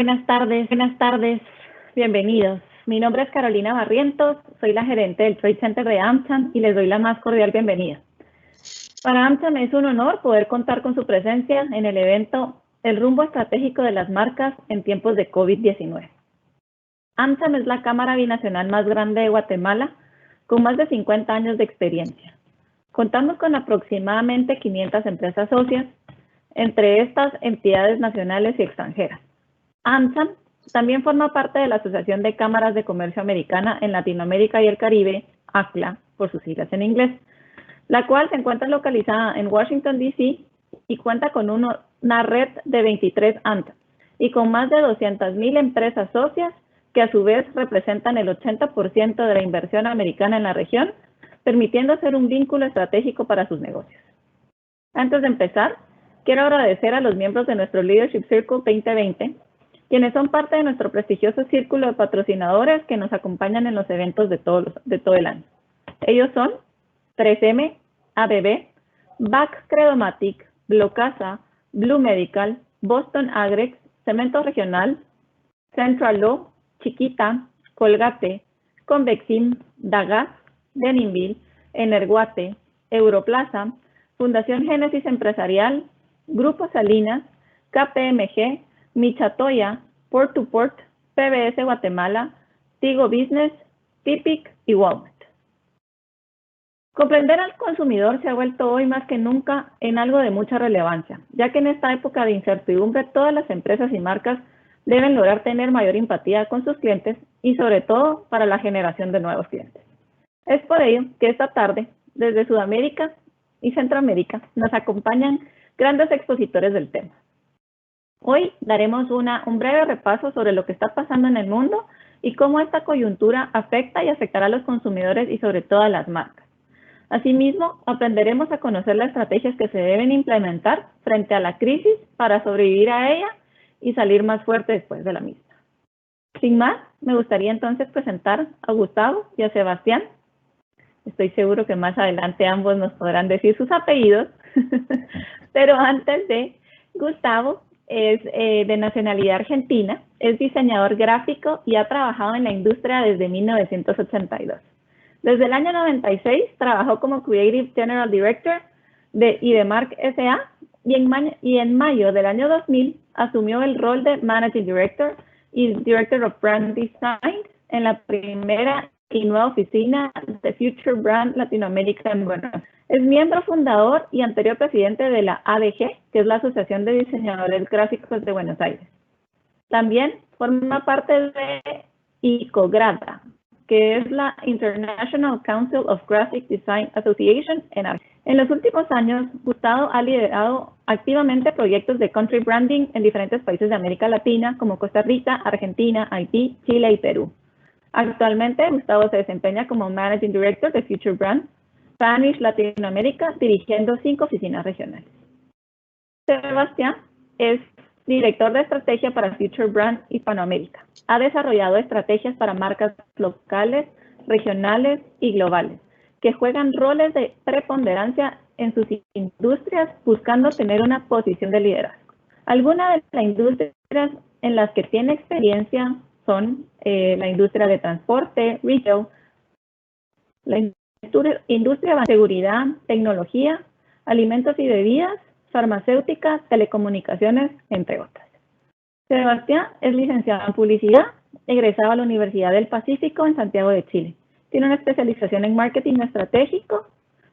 Buenas tardes, bienvenidos. Mi nombre es Carolina Barrientos, soy la gerente del Trade Center de AmCham y les doy la más cordial bienvenida. Para AmCham es un honor poder contar con su presencia en el evento El rumbo estratégico de las marcas en tiempos de COVID-19. AmCham es la cámara binacional más grande de Guatemala, con más de 50 años de experiencia. Contamos con aproximadamente 500 empresas socias, entre estas entidades nacionales y extranjeras. AmCham también forma parte de la Asociación de Cámaras de Comercio Americana en Latinoamérica y el Caribe, ACLA, por sus siglas en inglés, la cual se encuentra localizada en Washington, D.C. y cuenta con una red de 23 AmCham y con más de 200.000 empresas socias que a su vez representan el 80% de la inversión americana en la región, permitiendo ser un vínculo estratégico para sus negocios. Antes de empezar, quiero agradecer a los miembros de nuestro Leadership Circle 2020, quienes son parte de nuestro prestigioso círculo de patrocinadores que nos acompañan en los eventos de todo el año. Ellos son 3M, ABB, BAC Credomatic, Blocasa, Blue Medical, Boston Agrex, Cemento Regional, Central Law, Chiquita, Colgate, Convexim, Dagas, Denimville, Energuate, Europlaza, Fundación Génesis Empresarial, Grupo Salinas, KPMG, Michatoya, Port to Port, PBS Guatemala, Tigo Business, Tipic y Walmart. Comprender al consumidor se ha vuelto hoy más que nunca en algo de mucha relevancia, ya que en esta época de incertidumbre todas las empresas y marcas deben lograr tener mayor empatía con sus clientes y sobre todo para la generación de nuevos clientes. Es por ello que esta tarde, desde Sudamérica y Centroamérica, nos acompañan grandes expositores del tema. Hoy daremos un breve repaso sobre lo que está pasando en el mundo y cómo esta coyuntura afecta y afectará a los consumidores y sobre todo a las marcas. Asimismo, aprenderemos a conocer las estrategias que se deben implementar frente a la crisis para sobrevivir a ella y salir más fuerte después de la misma. Sin más, me gustaría entonces presentar a Gustavo y a Sebastián. Estoy seguro que más adelante ambos nos podrán decir sus apellidos, pero antes de, Gustavo es de nacionalidad argentina, es diseñador gráfico y ha trabajado en la industria desde 1982. Desde el año 96 trabajó como Creative General Director de IDEMARC S.A. y en mayo del año 2000 asumió el rol de Managing Director y Director of Brand Design en la primera y nueva oficina de Future Brand Latinoamérica en Buenos Aires. Es miembro fundador y anterior presidente de la ADG, que es la Asociación de Diseñadores Gráficos de Buenos Aires. También forma parte de ICOGRADA, que es la International Council of Graphic Design Association en Argentina. En los últimos años, Gustavo ha liderado activamente proyectos de country branding en diferentes países de América Latina, como Costa Rica, Argentina, Haití, Chile y Perú. Actualmente, Gustavo se desempeña como Managing Director de Future Brand Spanish Latinoamérica, dirigiendo 5 oficinas regionales. Sebastián es director de estrategia para Future Brand Hispanoamérica. Ha desarrollado estrategias para marcas locales, regionales y globales, que juegan roles de preponderancia en sus industrias, buscando tener una posición de liderazgo. Algunas de las industrias en las que tiene experiencia son la industria de transporte, retail, la industria de seguridad, tecnología, alimentos y bebidas, farmacéuticas, telecomunicaciones, entre otras. Sebastián es licenciado en publicidad, egresado a la Universidad del Pacífico en Santiago de Chile. Tiene una especialización en marketing estratégico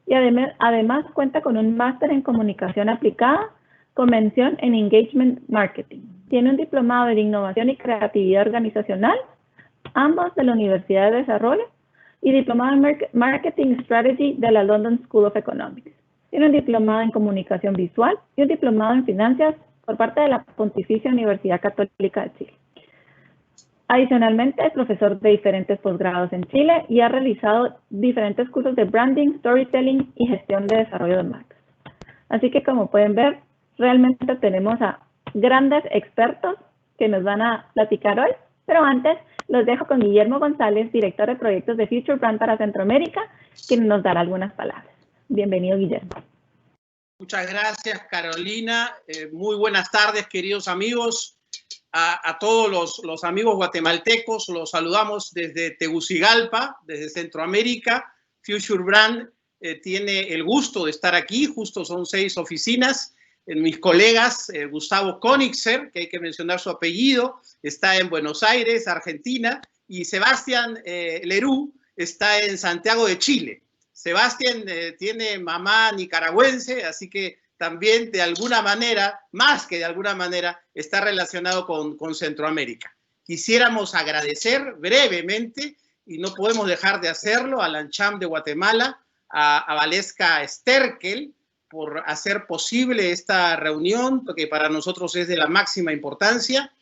y además cuenta con un máster en comunicación aplicada con mención en engagement marketing. Tiene un diplomado en innovación y creatividad organizacional, ambos de la Universidad de Desarrollo, y diplomado en Marketing Strategy de la London School of Economics. Tiene un diplomado en comunicación visual y un diplomado en finanzas por parte de la Pontificia Universidad Católica de Chile. Adicionalmente, es profesor de diferentes posgrados en Chile y ha realizado diferentes cursos de branding, storytelling y gestión de desarrollo de marcas. Así que, como pueden ver, realmente tenemos a grandes expertos que nos van a platicar hoy, pero antes los dejo con Guillermo González, director de proyectos de Future Brand para Centroamérica, quien nos dará algunas palabras. Bienvenido, Guillermo. Muchas gracias, Carolina. Muy buenas tardes, queridos amigos. a todos los amigos guatemaltecos. Los saludamos desde Tegucigalpa, desde Centroamérica. Future Brand tiene el gusto de estar aquí. Justo son 6 oficinas. Mis colegas, Gustavo Koenigsegg, que hay que mencionar su apellido, está en Buenos Aires, Argentina, y Sebastián Leroux está en Santiago de Chile. Sebastián tiene mamá nicaragüense, así que también de alguna manera, más que de alguna manera, está relacionado con Centroamérica. Quisiéramos agradecer brevemente, y no podemos dejar de hacerlo, a la ANCHAM de Guatemala, a Valesca Sterkel, por hacer posible esta reunión, que para nosotros es de la máxima importancia.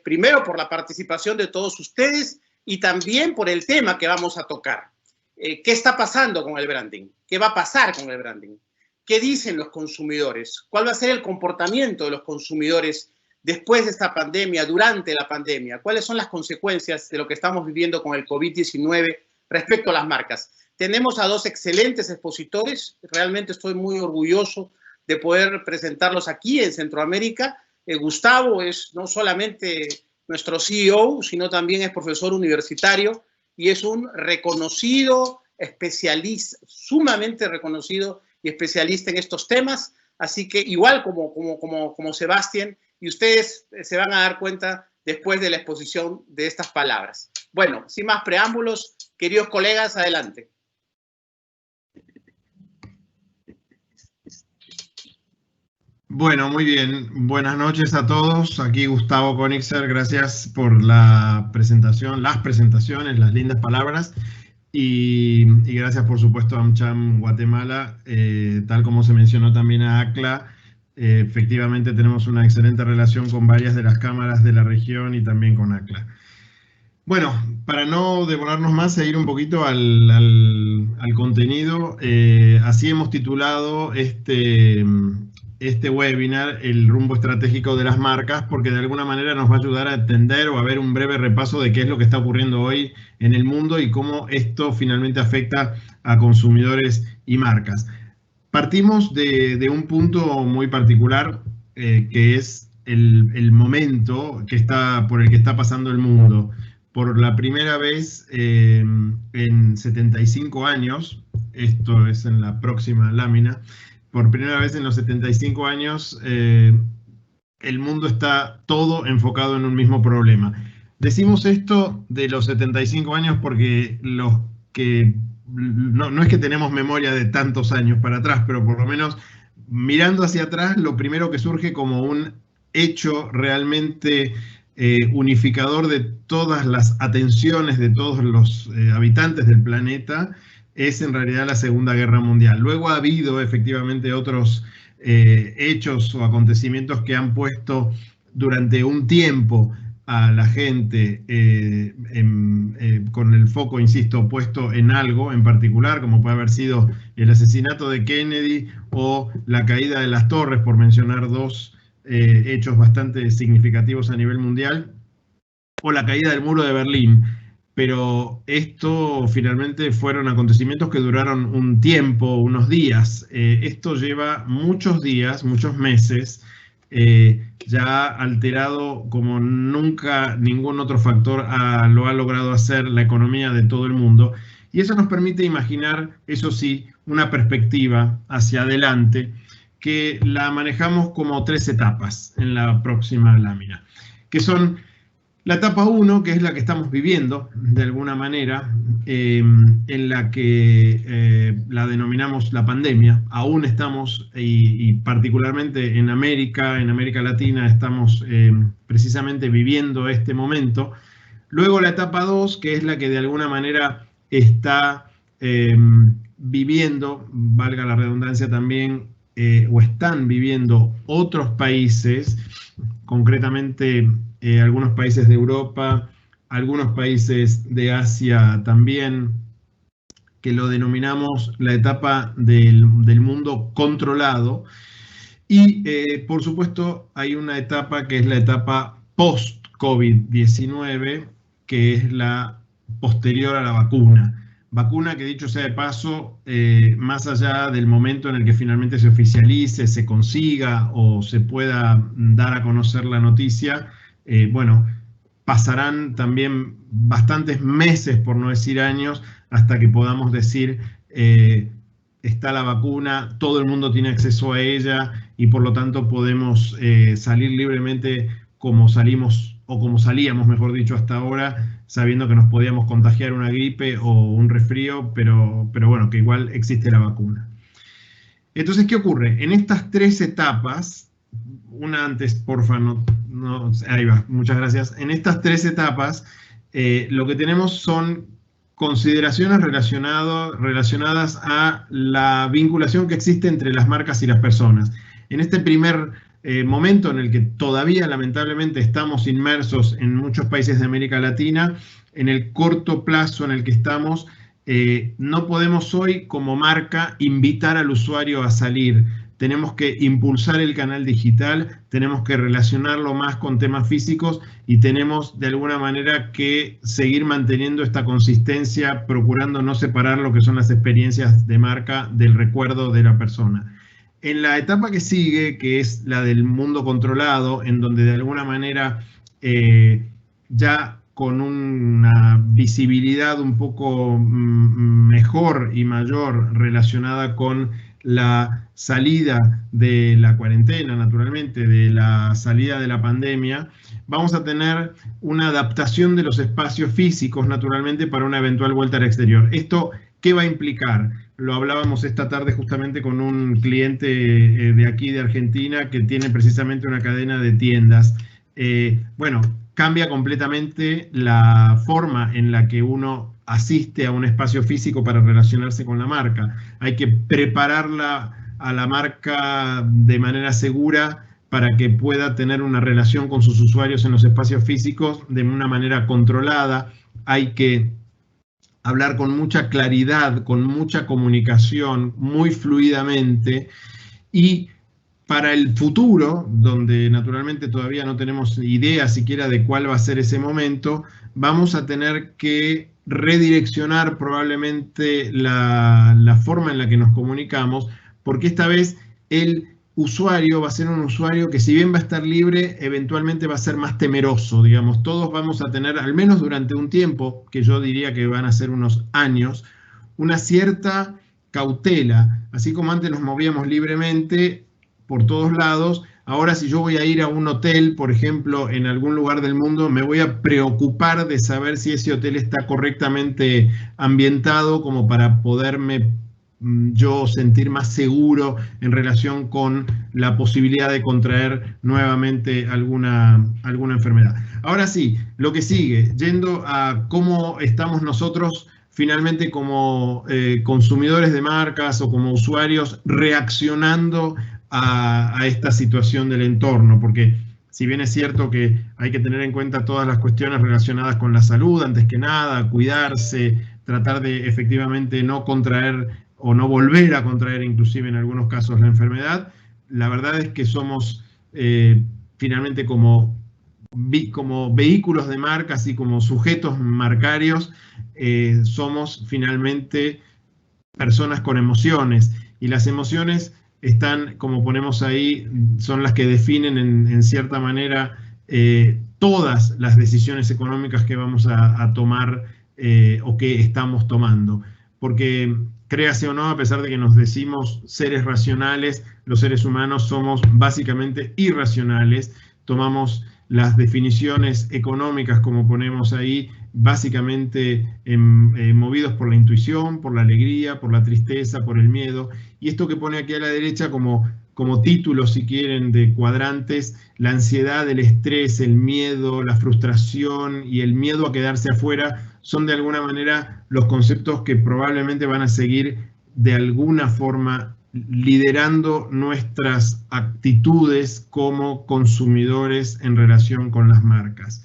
Primero por la participación de todos ustedes y también por el tema que vamos a tocar. ¿Qué está pasando con el branding? ¿Qué va a pasar con el branding? ¿Qué dicen los consumidores? ¿Cuál va a ser el comportamiento de los consumidores después de esta pandemia, durante la pandemia? ¿Cuáles son las consecuencias de lo que estamos viviendo con el COVID-19 respecto a las marcas? Tenemos a 2 excelentes expositores. Realmente estoy muy orgulloso de poder presentarlos aquí en Centroamérica. Gustavo es no solamente nuestro CEO, sino también es profesor universitario y es un reconocido especialista, sumamente reconocido y especialista en estos temas. Así que igual como Sebastián, y ustedes se van a dar cuenta después de la exposición de estas palabras. Bueno, sin más preámbulos, queridos colegas, adelante. Bueno, muy bien. Buenas noches a todos. Aquí Gustavo Koenigsegg. Gracias por la presentación, las presentaciones, las lindas palabras. Y gracias, por supuesto, a AmCham Guatemala. Tal como se mencionó también a ACLA, efectivamente tenemos una excelente relación con varias de las cámaras de la región y también con ACLA. Bueno, para no demorarnos más e ir un poquito al contenido, así hemos titulado este webinar, el rumbo estratégico de las marcas, porque de alguna manera nos va a ayudar a entender o a ver un breve repaso de qué es lo que está ocurriendo hoy en el mundo y cómo esto finalmente afecta a consumidores y marcas. Partimos de un punto muy particular, que es el momento por el que está pasando el mundo. Por la primera vez en 75 años, esto es en la próxima lámina, por primera vez en los 75 años, el mundo está todo enfocado en un mismo problema. Decimos esto de los 75 años porque los que no es que tenemos memoria de tantos años para atrás, pero por lo menos mirando hacia atrás, lo primero que surge como un hecho realmente unificador de todas las atenciones de todos los habitantes del planeta es en realidad la Segunda Guerra Mundial. Luego ha habido efectivamente otros hechos o acontecimientos que han puesto durante un tiempo a la gente con el foco, insisto, puesto en algo en particular, como puede haber sido el asesinato de Kennedy o la caída de las torres, por mencionar 2 hechos bastante significativos a nivel mundial, o la caída del muro de Berlín. Pero esto finalmente fueron acontecimientos que duraron un tiempo, unos días. Esto lleva muchos días, muchos meses, ya alterado como nunca ningún otro factor lo ha logrado hacer la economía de todo el mundo. Y eso nos permite imaginar, eso sí, una perspectiva hacia adelante que la manejamos como 3 etapas en la próxima lámina, que son la etapa 1, que es la que estamos viviendo de alguna manera, en la que la denominamos la pandemia. Aún estamos, y particularmente en América Latina, estamos precisamente viviendo este momento. Luego la etapa 2, que es la que de alguna manera está viviendo, valga la redundancia también, o están viviendo otros países, concretamente algunos países de Europa, algunos países de Asia también, que lo denominamos la etapa del mundo controlado. Y por supuesto hay una etapa que es la etapa post-COVID-19, que es la posterior a la vacuna. Vacuna que, dicho sea de paso, más allá del momento en el que finalmente se oficialice, se consiga o se pueda dar a conocer la noticia, bueno, pasarán también bastantes meses, por no decir años, hasta que podamos decir está la vacuna, todo el mundo tiene acceso a ella y por lo tanto podemos salir libremente como salimos, o como salíamos, mejor dicho, hasta ahora, sabiendo que nos podíamos contagiar una gripe o un resfrío, pero bueno, que igual existe la vacuna. Entonces, ¿qué ocurre? En estas 3 etapas, una antes, porfa, ahí va, muchas gracias. En estas 3 etapas, lo que tenemos son consideraciones relacionadas a la vinculación que existe entre las marcas y las personas. En este primer momento en el que todavía lamentablemente estamos inmersos en muchos países de América Latina, en el corto plazo en el que estamos, no podemos hoy como marca invitar al usuario a salir. Tenemos que impulsar el canal digital, tenemos que relacionarlo más con temas físicos y tenemos de alguna manera que seguir manteniendo esta consistencia, procurando no separar lo que son las experiencias de marca del recuerdo de la persona. En la etapa que sigue, que es la del mundo controlado, en donde de alguna manera ya con una visibilidad un poco mejor y mayor relacionada con la salida de la cuarentena, naturalmente, de la salida de la pandemia, vamos a tener una adaptación de los espacios físicos, naturalmente, para una eventual vuelta al exterior. ¿Esto qué va a implicar? Lo hablábamos esta tarde justamente con un cliente de aquí, de Argentina, que tiene precisamente una cadena de tiendas. Bueno, cambia completamente la forma en la que uno asiste a un espacio físico para relacionarse con la marca. Hay que prepararla a la marca de manera segura para que pueda tener una relación con sus usuarios en los espacios físicos de una manera controlada. Hay que hablar con mucha claridad, con mucha comunicación, muy fluidamente. Y para el futuro, donde naturalmente todavía no tenemos idea siquiera de cuál va a ser ese momento, vamos a tener que redireccionar probablemente la forma en la que nos comunicamos, porque esta vez el usuario va a ser un usuario que, si bien va a estar libre, eventualmente va a ser más temeroso, digamos. Todos vamos a tener, al menos durante un tiempo, que yo diría que van a ser unos años, una cierta cautela. Así como antes nos movíamos libremente por todos lados, ahora si yo voy a ir a un hotel, por ejemplo, en algún lugar del mundo, me voy a preocupar de saber si ese hotel está correctamente ambientado como para poderme yo sentir más seguro en relación con la posibilidad de contraer nuevamente alguna enfermedad. Ahora sí, lo que sigue, yendo a cómo estamos nosotros finalmente como consumidores de marcas o como usuarios reaccionando a esta situación del entorno, porque si bien es cierto que hay que tener en cuenta todas las cuestiones relacionadas con la salud, antes que nada, cuidarse, tratar de efectivamente no contraer o no volver a contraer inclusive en algunos casos la enfermedad, la verdad es que somos finalmente como vehículos de marcas y como sujetos marcarios, somos finalmente personas con emociones, y las emociones están, como ponemos ahí, son las que definen en cierta manera todas las decisiones económicas que vamos a tomar o que estamos tomando. Porque, créase o no, a pesar de que nos decimos seres racionales, los seres humanos somos básicamente irracionales. Tomamos las definiciones económicas, como ponemos ahí, básicamente movidos por la intuición, por la alegría, por la tristeza, por el miedo. Y esto que pone aquí a la derecha como título, si quieren, de cuadrantes, la ansiedad, el estrés, el miedo, la frustración y el miedo a quedarse afuera, son de alguna manera los conceptos que probablemente van a seguir de alguna forma liderando nuestras actitudes como consumidores en relación con las marcas.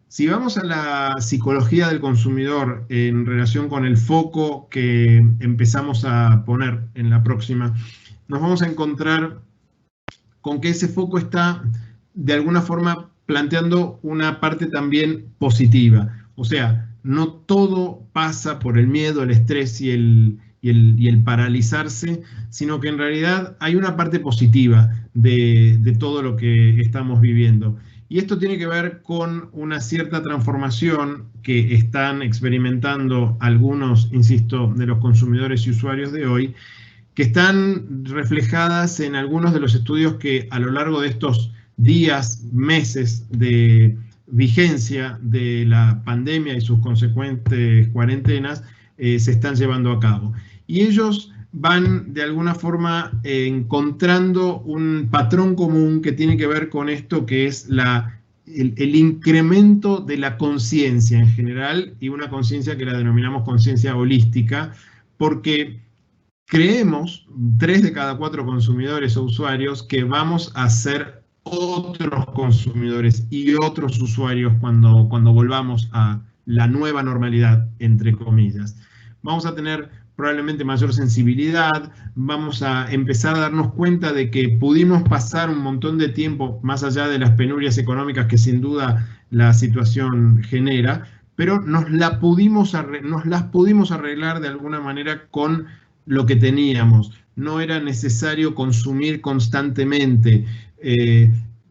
Si vamos a la psicología del consumidor en relación con el foco que empezamos a poner en la próxima, nos vamos a encontrar con que ese foco está de alguna forma planteando una parte también positiva. O sea, no todo pasa por el miedo, el estrés y el paralizarse, sino que en realidad hay una parte positiva de todo lo que estamos viviendo. Y esto tiene que ver con una cierta transformación que están experimentando algunos, insisto, de los consumidores y usuarios de hoy, que están reflejadas en algunos de los estudios que a lo largo de estos días, meses de vigencia de la pandemia y sus consecuentes cuarentenas se están llevando a cabo. Y ellos van de alguna forma encontrando un patrón común que tiene que ver con esto que es el incremento de la conciencia en general, y una conciencia que la denominamos conciencia holística, porque creemos, 3 de cada 4 consumidores o usuarios, que vamos a ser otros consumidores y otros usuarios cuando volvamos a la nueva normalidad, entre comillas. Vamos a tener probablemente mayor sensibilidad, vamos a empezar a darnos cuenta de que pudimos pasar un montón de tiempo, más allá de las penurias económicas que sin duda la situación genera, pero nos las pudimos arreglar de alguna manera con lo que teníamos. No era necesario consumir constantemente.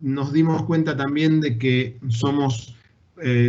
Nos dimos cuenta también de que somos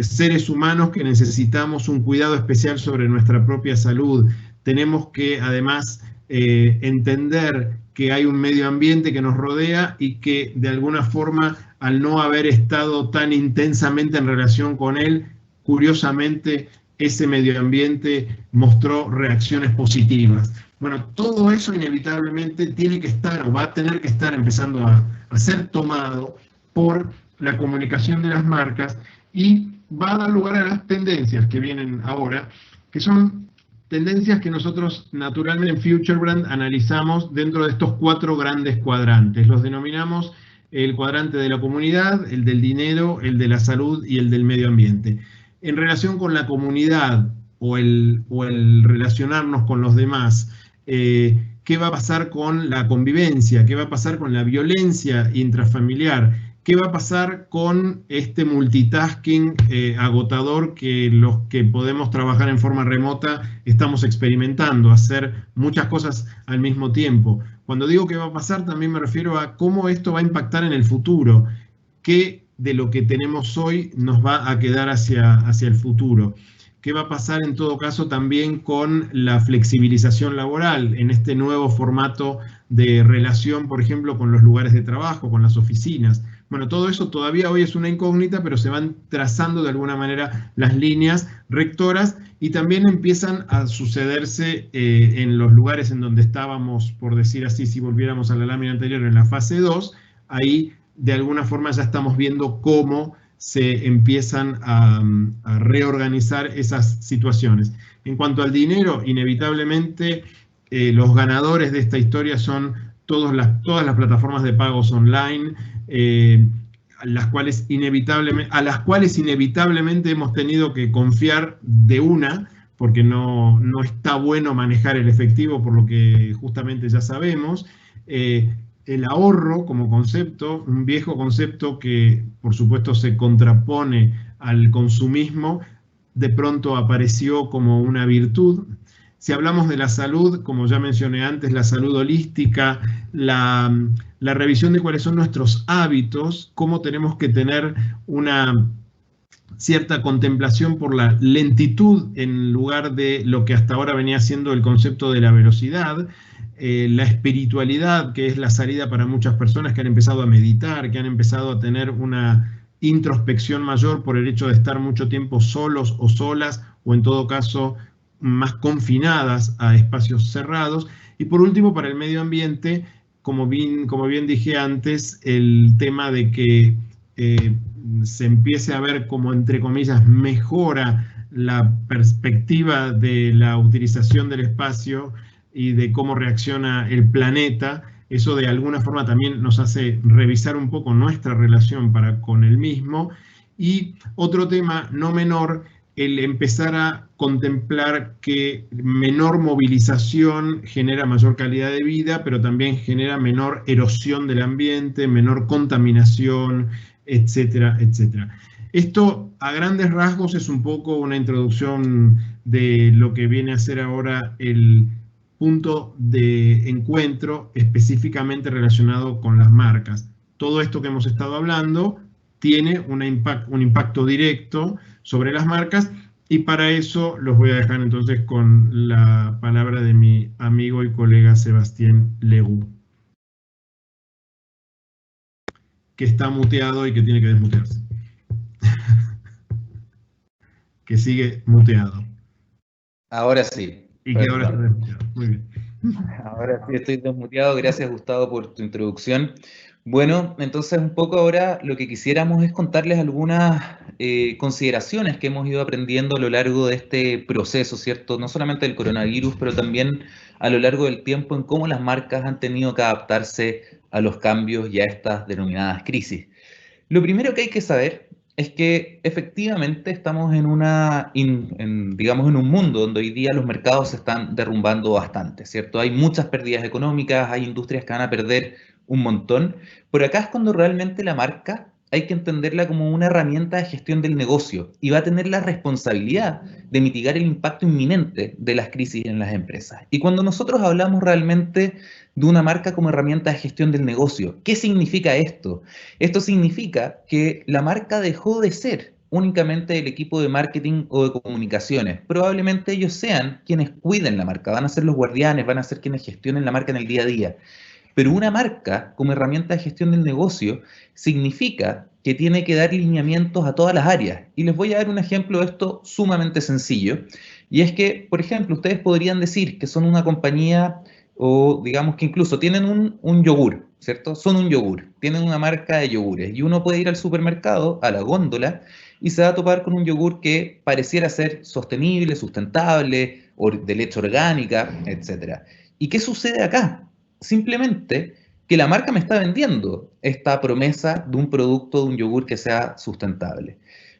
seres humanos que necesitamos un cuidado especial sobre nuestra propia salud. Tenemos que además entender que hay un medio ambiente que nos rodea y que de alguna forma, al no haber estado tan intensamente en relación con él, curiosamente ese medio ambiente mostró reacciones positivas. Bueno, todo eso inevitablemente tiene que estar o va a tener que estar empezando a ser tomado por la comunicación de las marcas, y va a dar lugar a las tendencias que vienen ahora, que son tendencias que nosotros naturalmente en Future Brand analizamos dentro de estos 4 grandes cuadrantes. Los denominamos el cuadrante de la comunidad, el del dinero, el de la salud y el del medio ambiente. En relación con la comunidad o el relacionarnos con los demás, ¿qué va a pasar con la convivencia? ¿Qué va a pasar con la violencia intrafamiliar? ¿Qué va a pasar con este multitasking agotador que los que podemos trabajar en forma remota estamos experimentando? Hacer muchas cosas al mismo tiempo. Cuando digo qué va a pasar, también me refiero a cómo esto va a impactar en el futuro. ¿Qué de lo que tenemos hoy nos va a quedar hacia el futuro? ¿Qué va a pasar en todo caso también con la flexibilización laboral en este nuevo formato de relación, por ejemplo, con los lugares de trabajo, con las oficinas? Bueno, todo eso todavía hoy es una incógnita, pero se van trazando de alguna manera las líneas rectoras, y también empiezan a sucederse en los lugares en donde estábamos, por decir así, si volviéramos a la lámina anterior, en la fase 2, ahí de alguna forma ya estamos viendo cómo se empiezan a reorganizar esas situaciones. En cuanto al dinero, inevitablemente los ganadores de esta historia son todas las plataformas de pagos online, a las cuales inevitablemente hemos tenido que confiar de una, porque no está bueno manejar el efectivo, por lo que justamente ya sabemos. El ahorro como concepto, un viejo concepto que por supuesto se contrapone al consumismo, de pronto apareció como una virtud. Si hablamos de la salud, como ya mencioné antes, la salud holística, la revisión de cuáles son nuestros hábitos, cómo tenemos que tener una cierta contemplación por la lentitud en lugar de lo que hasta ahora venía siendo el concepto de la velocidad, la espiritualidad, que es la salida para muchas personas que han empezado a meditar, que han empezado a tener una introspección mayor por el hecho de estar mucho tiempo solos o solas, o en todo caso más confinadas a espacios cerrados. Y por último, para el medio ambiente, como bien dije antes, el tema de que se empiece a ver como, entre comillas, mejora la perspectiva de la utilización del espacio y de cómo reacciona el planeta. Eso de alguna forma también nos hace revisar un poco nuestra relación con el mismo. Y otro tema no menor, el empezar a contemplar que menor movilización genera mayor calidad de vida, pero también genera menor erosión del ambiente, menor contaminación, etcétera, etcétera. Esto, a grandes rasgos, es un poco una introducción de lo que viene a ser ahora el punto de encuentro específicamente relacionado con las marcas. Todo esto que hemos estado hablando tiene un impacto directo sobre las marcas, y para eso los voy a dejar entonces con la palabra de mi amigo y colega Sebastián Leroux, que está muteado y que tiene que desmutearse. Que sigue muteado. Ahora sí. Y que ahora está desmuteado. Muy bien. Ahora sí estoy desmuteado. Gracias, Gustavo, por tu introducción. Bueno, entonces un poco ahora lo que quisiéramos es contarles algunas consideraciones que hemos ido aprendiendo a lo largo de este proceso, ¿cierto? No solamente del coronavirus, pero también a lo largo del tiempo en cómo las marcas han tenido que adaptarse a los cambios y a estas denominadas crisis. Lo primero que hay que saber es que efectivamente estamos digamos, en un mundo donde hoy día los mercados se están derrumbando bastante, ¿cierto? Hay muchas pérdidas económicas, hay industrias que van a perder un montón, pero acá es cuando realmente la marca hay que entenderla como una herramienta de gestión del negocio y va a tener la responsabilidad de mitigar el impacto inminente de las crisis en las empresas. Y cuando nosotros hablamos realmente de una marca como herramienta de gestión del negocio, ¿qué significa esto? Esto significa que la marca dejó de ser únicamente el equipo de marketing o de comunicaciones. Probablemente ellos sean quienes cuiden la marca, van a ser los guardianes, van a ser quienes gestionen la marca en el día a día. Pero una marca como herramienta de gestión del negocio significa que tiene que dar lineamientos a todas las áreas. Y les voy a dar un ejemplo de esto sumamente sencillo. Y es que, por ejemplo, ustedes podrían decir que son una compañía o digamos que incluso tienen un yogur, ¿cierto? Son un yogur, tienen una marca de yogures y uno puede ir al supermercado, a la góndola, y se va a topar con un yogur que pareciera ser sostenible, sustentable, de leche orgánica, etc. ¿Y qué sucede acá? Simplemente que la marca me está vendiendo esta promesa de un producto, de un yogur que sea sustentable.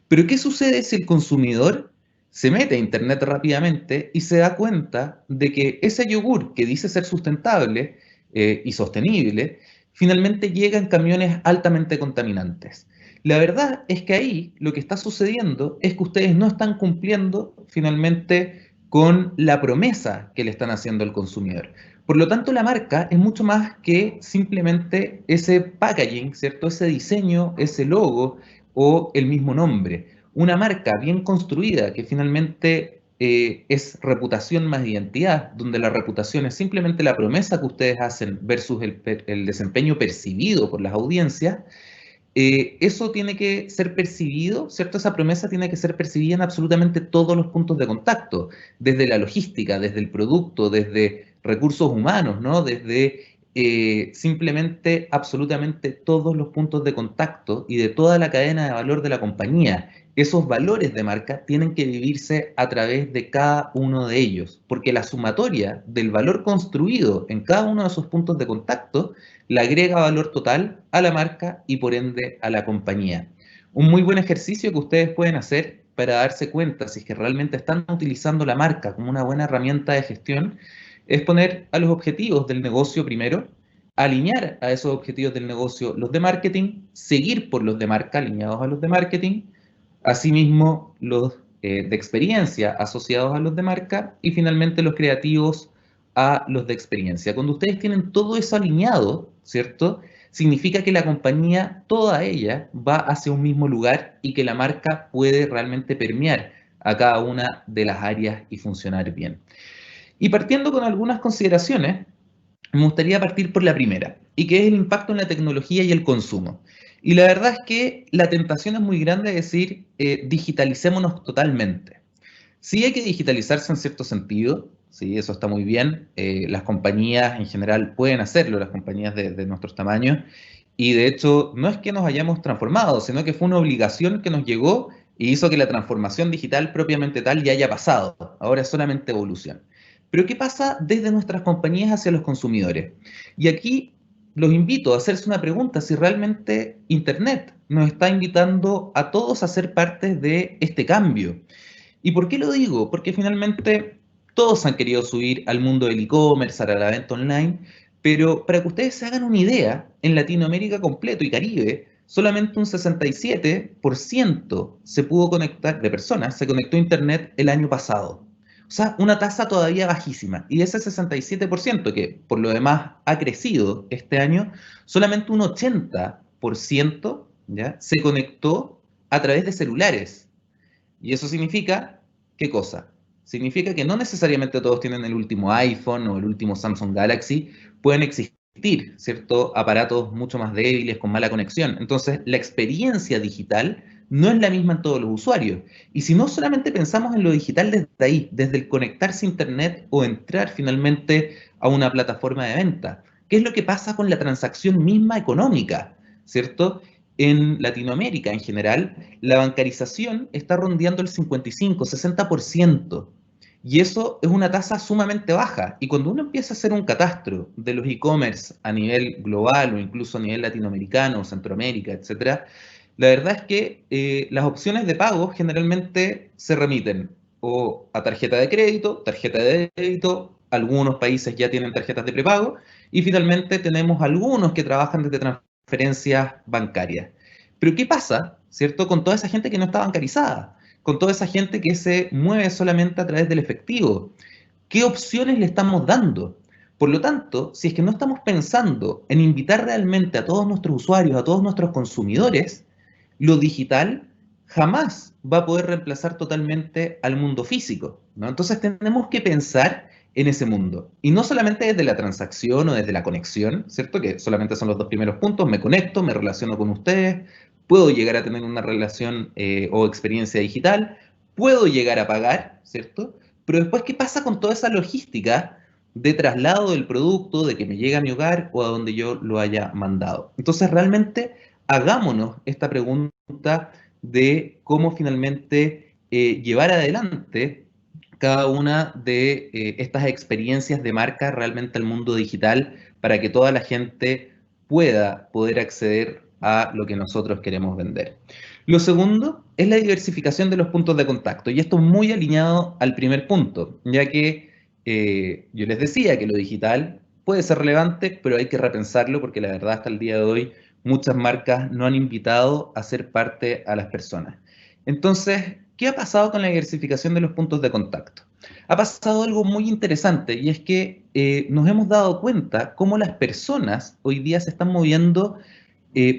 Pero ¿qué sucede si el consumidor se mete a internet rápidamente y se da cuenta de que ese yogur que dice ser sustentable y sostenible, finalmente llega en camiones altamente contaminantes? La verdad es que ahí lo que está sucediendo es que ustedes no están cumpliendo finalmente con la promesa que le están haciendo al consumidor. Por lo tanto, la marca es mucho más que simplemente ese packaging, ¿cierto? Ese diseño, ese logo o el mismo nombre. Una marca bien construida que finalmente es reputación más identidad, donde la reputación es simplemente la promesa que ustedes hacen versus el desempeño percibido por las audiencias, eso tiene que ser percibido, ¿cierto? Esa promesa tiene que ser percibida en absolutamente todos los puntos de contacto, desde la logística, desde el producto, desde recursos humanos, ¿no? Desde simplemente absolutamente todos los puntos de contacto y de toda la cadena de valor de la compañía. Esos valores de marca tienen que vivirse a través de cada uno de ellos, porque la sumatoria del valor construido en cada uno de esos puntos de contacto le agrega valor total a la marca y por ende a la compañía. Un muy buen ejercicio que ustedes pueden hacer para darse cuenta si es que realmente están utilizando la marca como una buena herramienta de gestión es poner a los objetivos del negocio primero, alinear a esos objetivos del negocio los de marketing, seguir por los de marca alineados a los de marketing, asimismo los de experiencia asociados a los de marca y finalmente los creativos a los de experiencia. Cuando ustedes tienen todo eso alineado, ¿cierto? Significa que la compañía, toda ella, va hacia un mismo lugar y que la marca puede realmente permear a cada una de las áreas y funcionar bien. Y partiendo con algunas consideraciones, me gustaría partir por la primera, y que es el impacto en la tecnología y el consumo. Y la verdad es que la tentación es muy grande de decir, digitalicémonos totalmente. Sí hay que digitalizarse en cierto sentido, sí, eso está muy bien. Las compañías en general pueden hacerlo, las compañías de nuestros tamaños, y de hecho no es que nos hayamos transformado, sino que fue una obligación que nos llegó y hizo que la transformación digital propiamente tal ya haya pasado. Ahora es solamente evolución. Pero ¿qué pasa desde nuestras compañías hacia los consumidores? Y aquí los invito a hacerse una pregunta, si realmente Internet nos está invitando a todos a ser parte de este cambio. ¿Y por qué lo digo? Porque finalmente todos han querido subir al mundo del e-commerce, a la venta online, pero para que ustedes se hagan una idea, en Latinoamérica completo y Caribe, solamente un 67% se pudo conectar, de personas, se conectó a Internet el año pasado. O sea, una tasa todavía bajísima. Y de ese 67%, que por lo demás ha crecido este año, solamente un 80% ¿ya? Se conectó a través de celulares. Y eso significa, ¿qué cosa? Significa que no necesariamente todos tienen el último iPhone o el último Samsung Galaxy, pueden existir, ¿cierto?, aparatos mucho más débiles, con mala conexión. Entonces, la experiencia digital no es la misma en todos los usuarios. Y si no solamente pensamos en lo digital desde ahí, desde el conectarse a Internet o entrar finalmente a una plataforma de venta, ¿qué es lo que pasa con la transacción misma económica? ¿Cierto? En Latinoamérica en general, la bancarización está rondeando el 55-60%. Y eso es una tasa sumamente baja. Y cuando uno empieza a hacer un catastro de los e-commerce a nivel global o incluso a nivel latinoamericano, Centroamérica, etcétera, la verdad es que las opciones de pago generalmente se remiten o a tarjeta de crédito, tarjeta de débito, algunos países ya tienen tarjetas de prepago, y finalmente tenemos algunos que trabajan desde transferencias bancarias. Pero ¿qué pasa, cierto, con toda esa gente que no está bancarizada? Con toda esa gente que se mueve solamente a través del efectivo. ¿Qué opciones le estamos dando? Por lo tanto, si es que no estamos pensando en invitar realmente a todos nuestros usuarios, a todos nuestros consumidores, lo digital jamás va a poder reemplazar totalmente al mundo físico, ¿no? Entonces tenemos que pensar en ese mundo. Y no solamente desde la transacción o desde la conexión, ¿cierto? Que solamente son los dos primeros puntos. Me conecto, me relaciono con ustedes, puedo llegar a tener una relación o experiencia digital, puedo llegar a pagar, ¿cierto? Pero después, ¿qué pasa con toda esa logística de traslado del producto, de que me llegue a mi hogar o a donde yo lo haya mandado? Entonces, realmente, hagámonos esta pregunta de cómo finalmente llevar adelante cada una de estas experiencias de marca realmente al mundo digital para que toda la gente pueda poder acceder a lo que nosotros queremos vender. Lo segundo es la diversificación de los puntos de contacto, y esto muy alineado al primer punto, ya que yo les decía que lo digital puede ser relevante, pero hay que repensarlo porque la verdad hasta el día de hoy muchas marcas no han invitado a ser parte a las personas. Entonces, ¿qué ha pasado con la diversificación de los puntos de contacto? Ha pasado algo muy interesante, y es que nos hemos dado cuenta cómo las personas hoy día se están moviendo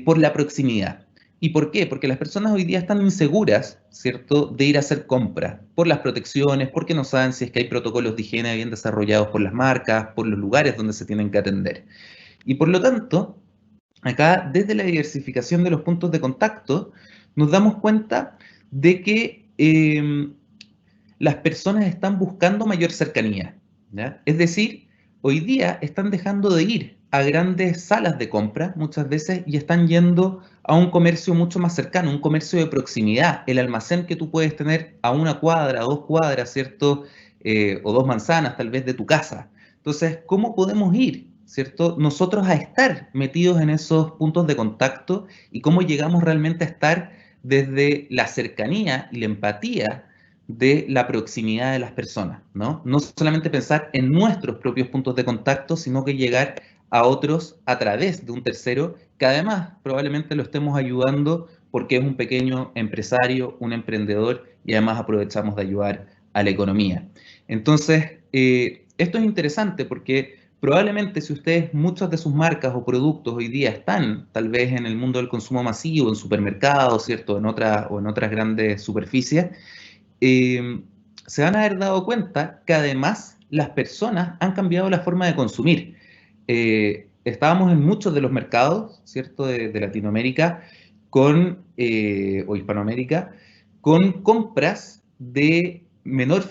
por la proximidad. ¿Y por qué? Porque las personas hoy día están inseguras, ¿cierto?, de ir a hacer compras, por las protecciones, porque no saben si es que hay protocolos de higiene bien desarrollados por las marcas, por los lugares donde se tienen que atender. Y por lo tanto, acá, desde la diversificación de los puntos de contacto, nos damos cuenta de que las personas están buscando mayor cercanía, ¿ya? Es decir, hoy día están dejando de ir a grandes salas de compra muchas veces y están yendo a un comercio mucho más cercano, un comercio de proximidad, el almacén que tú puedes tener a 1 cuadra, a 2 cuadras, ¿cierto? O 2 manzanas tal vez de tu casa. Entonces, ¿cómo podemos ir, ¿cierto?, nosotros a estar metidos en esos puntos de contacto, y cómo llegamos realmente a estar desde la cercanía y la empatía de la proximidad de las personas, ¿no? No solamente pensar en nuestros propios puntos de contacto, sino que llegar a otros a través de un tercero, que además probablemente lo estemos ayudando porque es un pequeño empresario, un emprendedor, y además aprovechamos de ayudar a la economía. Entonces, esto es interesante porque probablemente si ustedes, muchas de sus marcas o productos hoy día están tal vez en el mundo del consumo masivo, en supermercados, ¿cierto?, en otras grandes superficies, se van a haber dado cuenta que además las personas han cambiado la forma de consumir. Estábamos en muchos de los mercados, ¿cierto?, de Latinoamérica o Hispanoamérica, con compras de mayor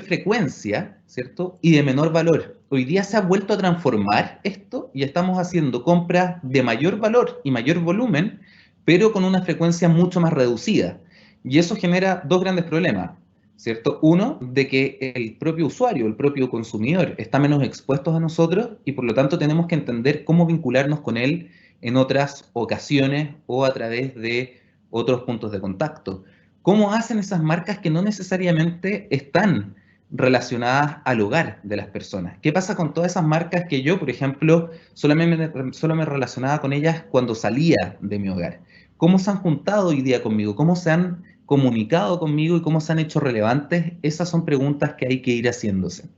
frecuencia, ¿cierto?, y de menor valor. Hoy día se ha vuelto a transformar esto y estamos haciendo compras de mayor valor y mayor volumen, pero con una frecuencia mucho más reducida. Y eso genera dos grandes problemas, ¿cierto? Uno, de que el propio usuario, el propio consumidor, está menos expuesto a nosotros y por lo tanto tenemos que entender cómo vincularnos con él en otras ocasiones o a través de otros puntos de contacto. ¿Cómo hacen esas marcas que no necesariamente están relacionadas al hogar de las personas? ¿Qué pasa con todas esas marcas que yo, por ejemplo, solo me relacionaba con ellas cuando salía de mi hogar? ¿Cómo se han juntado hoy día conmigo? ¿Cómo se han comunicado conmigo y cómo se han hecho relevantes? Esas son preguntas que hay que ir haciéndose.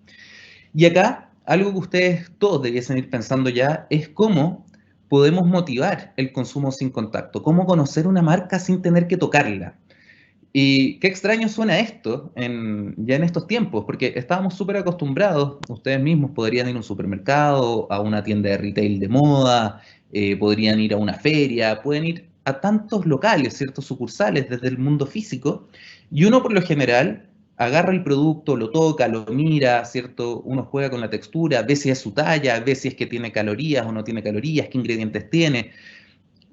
Y acá, algo que ustedes todos debiesen ir pensando ya es cómo podemos motivar el consumo sin contacto? ¿Cómo conocer una marca sin tener que tocarla? Y qué extraño suena esto ya en estos tiempos, porque estábamos súper acostumbrados, ustedes mismos podrían ir a un supermercado, a una tienda de retail de moda, podrían ir a una feria, pueden ir a tantos locales, ciertos sucursales desde el mundo físico, y uno por lo general agarra el producto, lo toca, lo mira, ¿cierto? Uno juega con la textura, ve si es su talla, ve si es que tiene calorías o no tiene calorías, qué ingredientes tiene.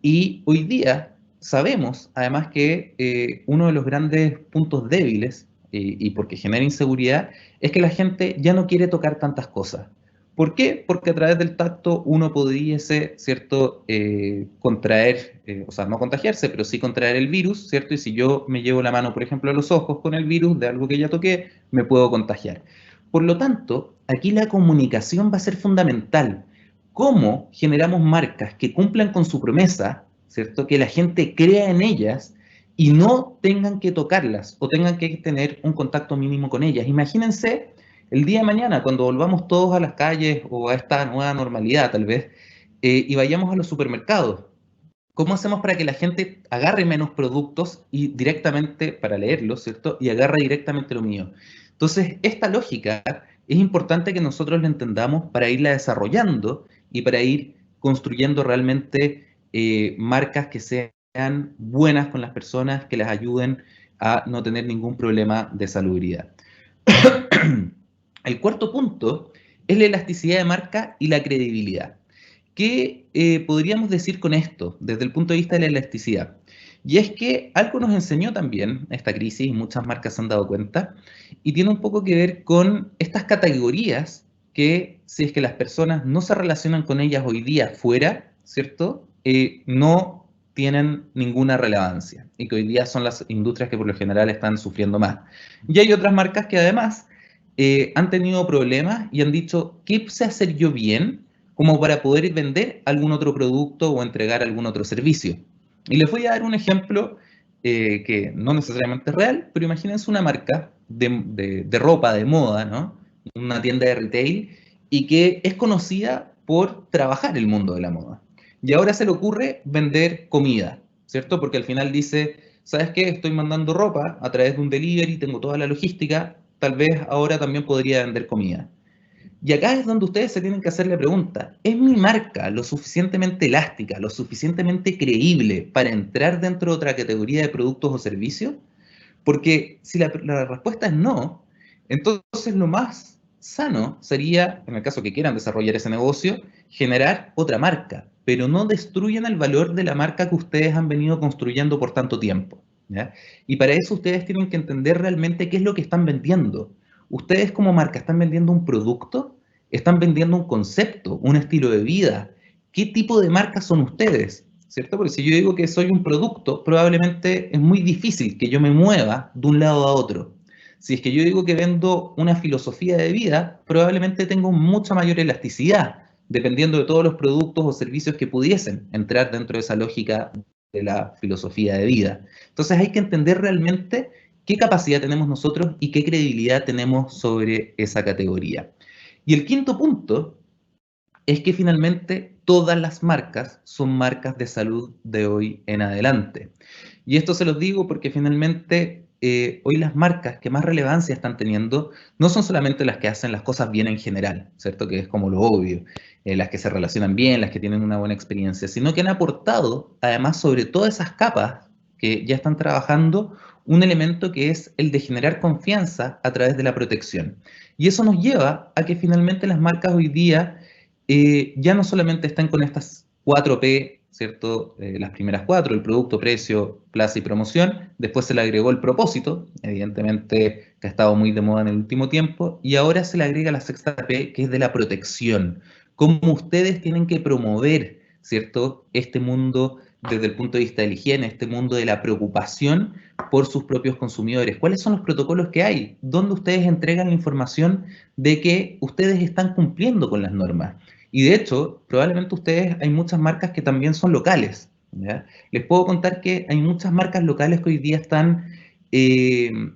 Y hoy día sabemos, además, que uno de los grandes puntos débiles, y porque genera inseguridad, es que la gente ya no quiere tocar tantas cosas. ¿Por qué? Porque a través del tacto uno pudiese, ¿cierto?, contraer, o sea, no contagiarse, pero sí contraer el virus, ¿cierto? Y si yo me llevo la mano, por ejemplo, a los ojos con el virus de algo que ya toqué, me puedo contagiar. Por lo tanto, aquí la comunicación va a ser fundamental. ¿Cómo generamos marcas que cumplan con su promesa, ¿cierto? Que la gente crea en ellas y no tengan que tocarlas o tengan que tener un contacto mínimo con ellas? Imagínense el día de mañana, cuando volvamos todos a las calles o a esta nueva normalidad tal vez, y vayamos a los supermercados. ¿Cómo hacemos para que la gente agarre menos productos y directamente, para leerlos, ¿cierto? Y agarre directamente lo mío. Entonces, esta lógica es importante que nosotros la entendamos para irla desarrollando y para ir construyendo realmente marcas que sean buenas con las personas, que les ayuden a no tener ningún problema de salubridad. El cuarto punto es la elasticidad de marca y la credibilidad. ¿Qué podríamos decir con esto desde el punto de vista de la elasticidad? Y es que algo nos enseñó también esta crisis, y muchas marcas se han dado cuenta, y tiene un poco que ver con estas categorías que, si es que las personas no se relacionan con ellas hoy día fuera, ¿cierto? No tienen ninguna relevancia, y que hoy día son las industrias que por lo general están sufriendo más. Y hay otras marcas que además han tenido problemas y han dicho, ¿qué sé hacer yo bien como para poder vender algún otro producto o entregar algún otro servicio? Y les voy a dar un ejemplo que no necesariamente es real, pero imagínense una marca de ropa, de moda, ¿no? Una tienda de retail, y que es conocida por trabajar el mundo de la moda. Y ahora se le ocurre vender comida, ¿cierto? Porque al final dice, ¿sabes qué? Estoy mandando ropa a través de un delivery, tengo toda la logística, tal vez ahora también podría vender comida. Y acá es donde ustedes se tienen que hacer la pregunta, ¿es mi marca lo suficientemente elástica, lo suficientemente creíble para entrar dentro de otra categoría de productos o servicios? Porque si la respuesta es no, entonces lo más sano sería, en el caso que quieran desarrollar ese negocio, generar otra marca, pero no destruyan el valor de la marca que ustedes han venido construyendo por tanto tiempo, ¿ya? Y para eso ustedes tienen que entender realmente qué es lo que están vendiendo. Ustedes como marca están vendiendo un producto, están vendiendo un concepto, un estilo de vida. ¿Qué tipo de marca son ustedes? ¿Cierto? Porque si yo digo que soy un producto, probablemente es muy difícil que yo me mueva de un lado a otro. Si es que yo digo que vendo una filosofía de vida, probablemente tengo mucha mayor elasticidad, dependiendo de todos los productos o servicios que pudiesen entrar dentro de esa lógica de la filosofía de vida. Entonces hay que entender realmente qué capacidad tenemos nosotros y qué credibilidad tenemos sobre esa categoría. Y el quinto punto es que finalmente todas las marcas son marcas de salud de hoy en adelante. Y esto se los digo porque finalmente hoy las marcas que más relevancia están teniendo no son solamente las que hacen las cosas bien en general, ¿cierto? Que es como lo obvio, las que se relacionan bien, las que tienen una buena experiencia, sino que han aportado, además, sobre todas esas capas que ya están trabajando, un elemento que es el de generar confianza a través de la protección. Y eso nos lleva a que finalmente las marcas hoy día ya no solamente están con estas 4P, ¿cierto? Las primeras 4, el producto, precio, plaza y promoción. Después se le agregó el propósito, evidentemente que ha estado muy de moda en el último tiempo. Y ahora se le agrega la sexta P, que es de la protección. Cómo ustedes tienen que promover, ¿cierto? Este mundo desde el punto de vista de la higiene, este mundo de la preocupación por sus propios consumidores. ¿Cuáles son los protocolos que hay? ¿Dónde ustedes entregan la información de que ustedes están cumpliendo con las normas? Y de hecho, probablemente hay muchas marcas que también son locales, ¿ya? Les puedo contar que hay muchas marcas locales que hoy día están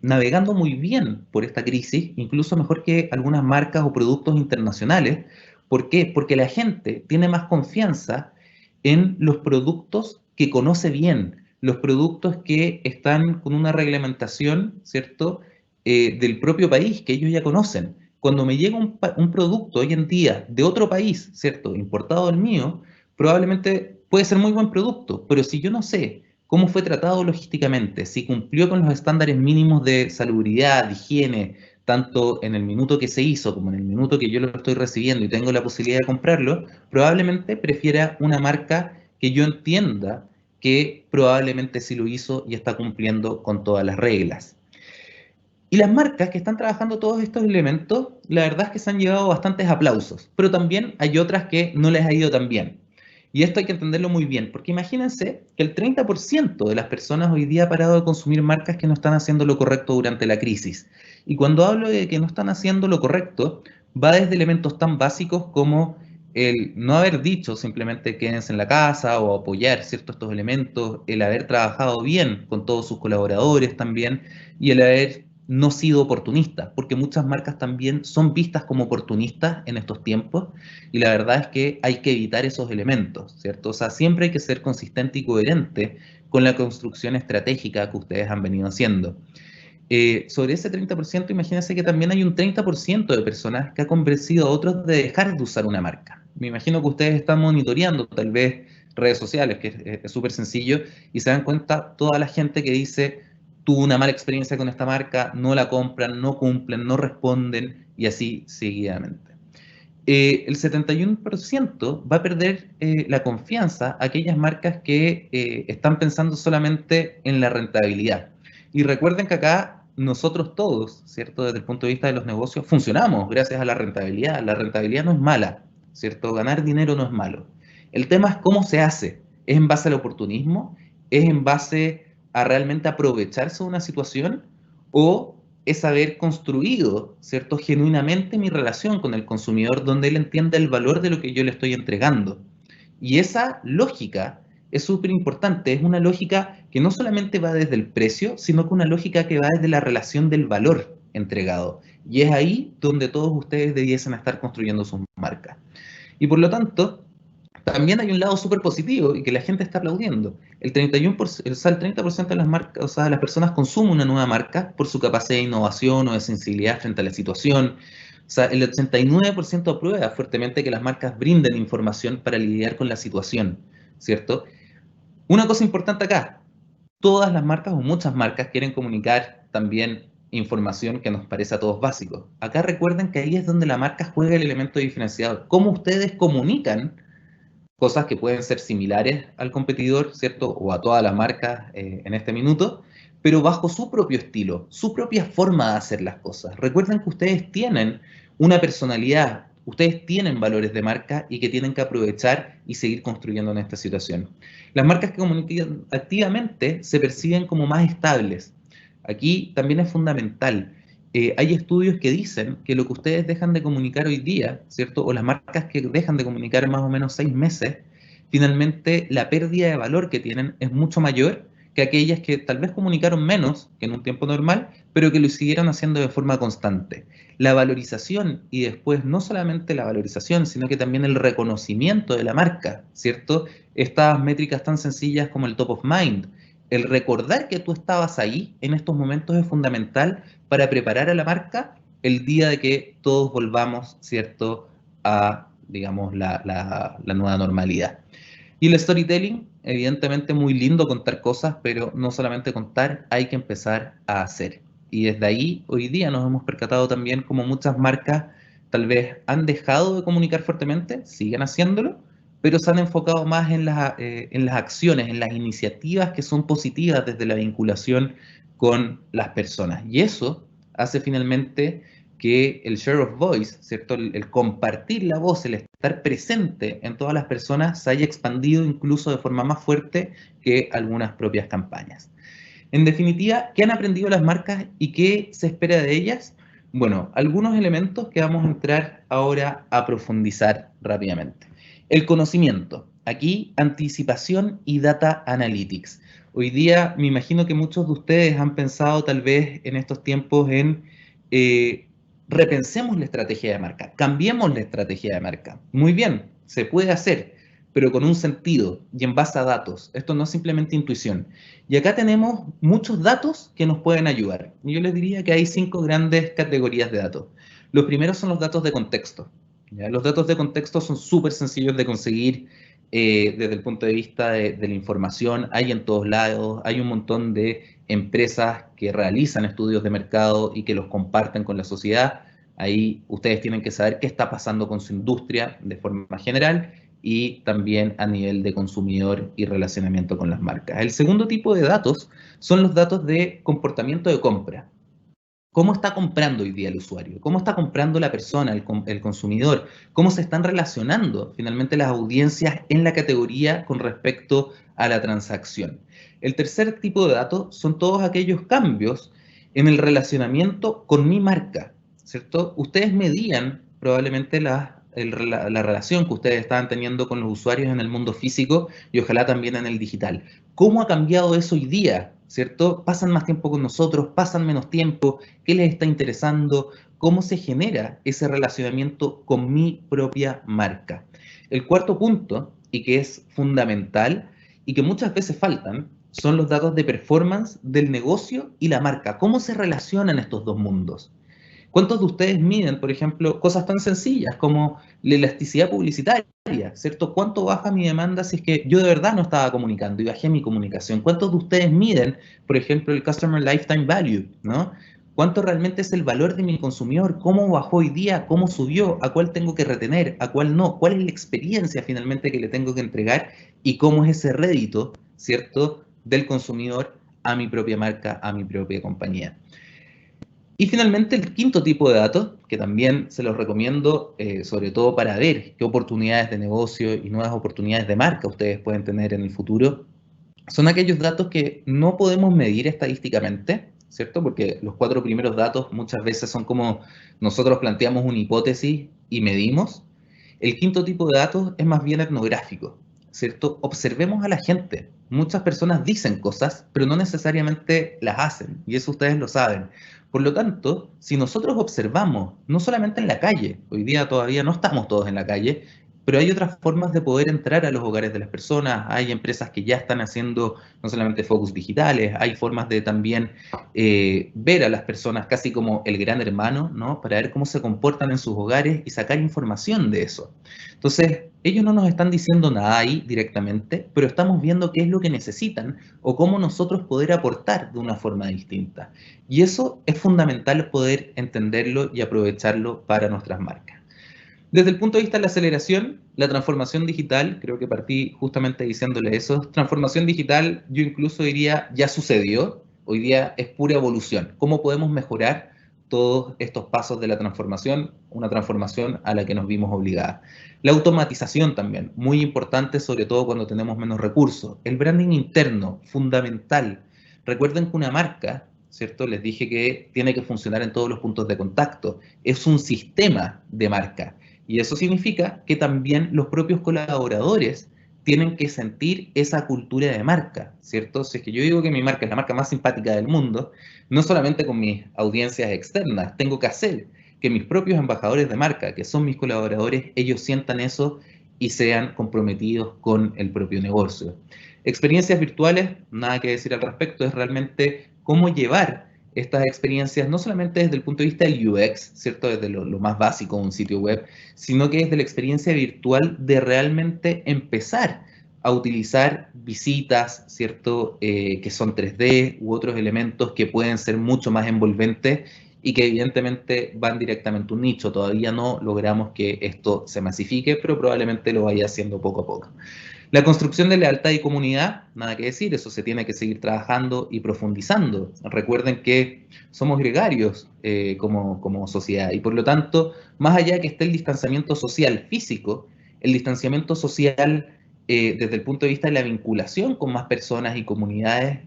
navegando muy bien por esta crisis, incluso mejor que algunas marcas o productos internacionales. ¿Por qué? Porque la gente tiene más confianza en los productos que conoce bien, los productos que están con una reglamentación, ¿cierto?, del propio país, que ellos ya conocen. Cuando me llega un producto hoy en día de otro país, ¿cierto?, importado al mío, probablemente puede ser muy buen producto, pero si yo no sé cómo fue tratado logísticamente, si cumplió con los estándares mínimos de salubridad, de higiene, tanto en el minuto que se hizo como en el minuto que yo lo estoy recibiendo y tengo la posibilidad de comprarlo, probablemente prefiera una marca que yo entienda que probablemente sí lo hizo y está cumpliendo con todas las reglas. Y las marcas que están trabajando todos estos elementos, la verdad es que se han llevado bastantes aplausos, pero también hay otras que no les ha ido tan bien. Y esto hay que entenderlo muy bien, porque imagínense que el 30% de las personas hoy día ha parado de consumir marcas que no están haciendo lo correcto durante la crisis. Y cuando hablo de que no están haciendo lo correcto, va desde elementos tan básicos como el no haber dicho simplemente quédense en la casa o apoyar ciertos estos elementos, el haber trabajado bien con todos sus colaboradores también y el haber no sido oportunista, porque muchas marcas también son vistas como oportunistas en estos tiempos y la verdad es que hay que evitar esos elementos, ¿cierto? O sea, siempre hay que ser consistente y coherente con la construcción estratégica que ustedes han venido haciendo. Sobre ese 30%, imagínense que también hay un 30% de personas que ha convencido a otros de dejar de usar una marca. Me imagino que ustedes están monitoreando tal vez redes sociales, que es súper sencillo, y se dan cuenta toda la gente que dice tuvo una mala experiencia con esta marca, no la compran, no cumplen, no responden, y así seguidamente. El 71% va a perder la confianza a aquellas marcas que están pensando solamente en la rentabilidad. Y recuerden que acá nosotros todos, ¿cierto? Desde el punto de vista de los negocios, funcionamos gracias a la rentabilidad. La rentabilidad no es mala, ¿cierto? Ganar dinero no es malo. El tema es cómo se hace. ¿Es en base al oportunismo? ¿Es en base a realmente aprovecharse de una situación? ¿O es haber construido, ¿cierto?, genuinamente mi relación con el consumidor, donde él entienda el valor de lo que yo le estoy entregando? Y esa lógica es súper importante, es una lógica que no solamente va desde el precio, sino que una lógica que va desde la relación del valor entregado. Y es ahí donde todos ustedes debiesen estar construyendo sus marcas. Y por lo tanto, también hay un lado súper positivo y que la gente está aplaudiendo. El 31%, o sea, el 30% de las marcas, o sea, las personas consumen una nueva marca por su capacidad de innovación o de sensibilidad frente a la situación. O sea, el 89% aprueba fuertemente que las marcas brinden información para lidiar con la situación, ¿cierto? Una cosa importante acá, todas las marcas o muchas marcas quieren comunicar también información que nos parece a todos básico. Acá recuerden que ahí es donde la marca juega el elemento diferenciador. Cómo ustedes comunican cosas que pueden ser similares al competidor, ¿cierto? O a todas las marcas en este minuto, pero bajo su propio estilo, su propia forma de hacer las cosas. Recuerden que ustedes tienen una personalidad, ustedes tienen valores de marca y que tienen que aprovechar y seguir construyendo en esta situación. Las marcas que comunican activamente se perciben como más estables. Aquí también es fundamental. Hay estudios que dicen que lo que ustedes dejan de comunicar hoy día, ¿cierto? O las marcas que dejan de comunicar en más o menos 6 meses, finalmente la pérdida de valor que tienen es mucho mayor que aquellas que tal vez comunicaron menos que en un tiempo normal, pero que lo siguieron haciendo de forma constante. La valorización y después no solamente la valorización, sino que también el reconocimiento de la marca, ¿cierto? Estas métricas tan sencillas como el top of mind, el recordar que tú estabas ahí en estos momentos es fundamental para preparar a la marca el día de que todos volvamos, ¿cierto?, a, digamos, la nueva normalidad. Y el storytelling, evidentemente muy lindo contar cosas, pero no solamente contar, hay que empezar a hacer. Y desde ahí, hoy día nos hemos percatado también como muchas marcas tal vez han dejado de comunicar fuertemente, siguen haciéndolo, pero se han enfocado más en las acciones, en las iniciativas que son positivas desde la vinculación con las personas. Y eso hace finalmente que el share of voice, ¿cierto? El compartir la voz, el estar presente en todas las personas se haya expandido incluso de forma más fuerte que algunas propias campañas. En definitiva, ¿qué han aprendido las marcas y qué se espera de ellas? Bueno, algunos elementos que vamos a entrar ahora a profundizar rápidamente. El conocimiento. Aquí, anticipación y data analytics. Hoy día, me imagino que muchos de ustedes han pensado tal vez en estos tiempos en repensemos la estrategia de marca, cambiemos la estrategia de marca. Muy bien, se puede hacer, pero con un sentido y en base a datos. Esto no es simplemente intuición. Y acá tenemos muchos datos que nos pueden ayudar. Y yo les diría que hay 5 grandes categorías de datos. Los primeros son los datos de contexto. ¿Ya? Los datos de contexto son súper sencillos de conseguir desde el punto de vista de la información. Hay en todos lados, hay un montón de empresas que realizan estudios de mercado y que los comparten con la sociedad. Ahí ustedes tienen que saber qué está pasando con su industria de forma general y también a nivel de consumidor y relacionamiento con las marcas. El segundo tipo de datos son los datos de comportamiento de compra. ¿Cómo está comprando hoy día el usuario? ¿Cómo está comprando la persona, el consumidor? ¿Cómo se están relacionando finalmente las audiencias en la categoría con respecto a la transacción? El tercer tipo de datos son todos aquellos cambios en el relacionamiento con mi marca, ¿cierto? Ustedes medían probablemente la relación que ustedes estaban teniendo con los usuarios en el mundo físico y ojalá también en el digital. ¿Cómo ha cambiado eso hoy día? ¿Cierto? Pasan más tiempo con nosotros, pasan menos tiempo, ¿qué les está interesando? ¿Cómo se genera ese relacionamiento con mi propia marca? El cuarto punto, y que es fundamental, y que muchas veces faltan, son los datos de performance del negocio y la marca. ¿Cómo se relacionan estos dos mundos? ¿Cuántos de ustedes miden, por ejemplo, cosas tan sencillas como la elasticidad publicitaria, ¿cierto? ¿Cuánto baja mi demanda si es que yo de verdad no estaba comunicando y bajé mi comunicación? ¿Cuántos de ustedes miden, por ejemplo, el Customer Lifetime Value, ¿no? ¿Cuánto realmente es el valor de mi consumidor? ¿Cómo bajó hoy día? ¿Cómo subió? ¿A cuál tengo que retener? ¿A cuál no? ¿Cuál es la experiencia finalmente que le tengo que entregar? ¿Y cómo es ese rédito, ¿cierto?, del consumidor a mi propia marca, a mi propia compañía. Y finalmente el quinto tipo de datos, que también se los recomiendo, sobre todo para ver qué oportunidades de negocio y nuevas oportunidades de marca ustedes pueden tener en el futuro, son aquellos datos que no podemos medir estadísticamente, ¿cierto? Porque los 4 primeros datos muchas veces son como nosotros planteamos una hipótesis y medimos. El quinto tipo de datos es más bien etnográfico, ¿cierto? Observemos a la gente. Muchas personas dicen cosas, pero no necesariamente las hacen, y eso ustedes lo saben. Por lo tanto, si nosotros observamos, no solamente en la calle, hoy día todavía no estamos todos en la calle, pero hay otras formas de poder entrar a los hogares de las personas, hay empresas que ya están haciendo no solamente focus digitales, hay formas de también ver a las personas casi como el gran hermano, ¿no? Para ver cómo se comportan en sus hogares y sacar información de eso. Entonces, ellos no nos están diciendo nada ahí directamente, pero estamos viendo qué es lo que necesitan o cómo nosotros poder aportar de una forma distinta. Y eso es fundamental poder entenderlo y aprovecharlo para nuestras marcas. Desde el punto de vista de la aceleración, la transformación digital, creo que partí justamente diciéndole eso, transformación digital yo incluso diría ya sucedió, hoy día es pura evolución. ¿Cómo podemos mejorar todos estos pasos de la transformación? Una transformación a la que nos vimos obligadas. La automatización también, muy importante, sobre todo cuando tenemos menos recursos. El branding interno, fundamental. Recuerden que una marca, ¿cierto? Les dije que tiene que funcionar en todos los puntos de contacto. Es un sistema de marca. Y eso significa que también los propios colaboradores tienen que sentir esa cultura de marca, ¿cierto? Si es que yo digo que mi marca es la marca más simpática del mundo, no solamente con mis audiencias externas, tengo que hacer que mis propios embajadores de marca, que son mis colaboradores, ellos sientan eso y sean comprometidos con el propio negocio. Experiencias virtuales, nada que decir al respecto, es realmente cómo llevar estas experiencias, no solamente desde el punto de vista del UX, ¿cierto? Desde lo más básico de un sitio web, sino que desde la experiencia virtual de realmente empezar a utilizar visitas, ¿cierto? Que son 3D u otros elementos que pueden ser mucho más envolventes y que evidentemente van directamente a un nicho. Todavía no logramos que esto se masifique, pero probablemente lo vaya haciendo poco a poco. La construcción de lealtad y comunidad, nada que decir, eso se tiene que seguir trabajando y profundizando. Recuerden que somos gregarios como sociedad y por lo tanto, más allá de que esté el distanciamiento social físico, el distanciamiento social desde el punto de vista de la vinculación con más personas y comunidades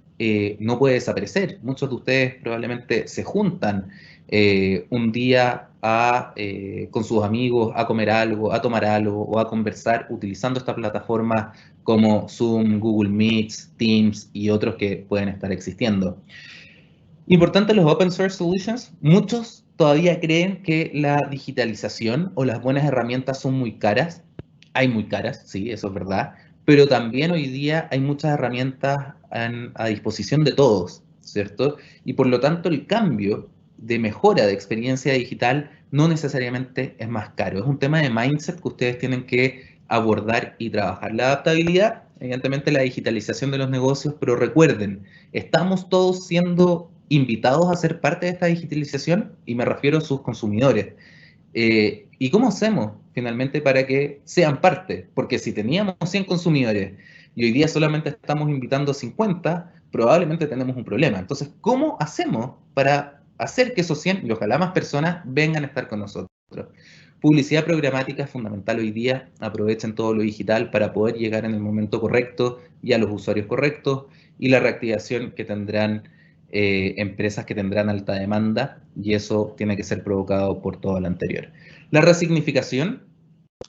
no puede desaparecer. Muchos de ustedes probablemente se juntan un día con sus amigos a comer algo, a tomar algo o a conversar utilizando esta plataforma como Zoom, Google Meets, Teams y otros que pueden estar existiendo. Importante los Open Source Solutions. Muchos todavía creen que la digitalización o las buenas herramientas son muy caras. Hay muy caras, sí, eso es verdad, pero también hoy día hay muchas herramientas a disposición de todos, ¿cierto? Y por lo tanto el cambio de mejora de experiencia digital no necesariamente es más caro. Es un tema de mindset que ustedes tienen que abordar y trabajar. La adaptabilidad, evidentemente la digitalización de los negocios, pero recuerden, estamos todos siendo invitados a ser parte de esta digitalización y me refiero a sus consumidores. ¿Y cómo hacemos finalmente para que sean parte? Porque si teníamos 100 consumidores y hoy día solamente estamos invitando 50, probablemente tenemos un problema. Entonces, ¿cómo hacemos para hacer que esos 100 y ojalá más personas vengan a estar con nosotros? Publicidad programática es fundamental hoy día. Aprovechen todo lo digital para poder llegar en el momento correcto y a los usuarios correctos, y la reactivación que tendrán empresas que tendrán alta demanda, y eso tiene que ser provocado por todo lo anterior. La resignificación,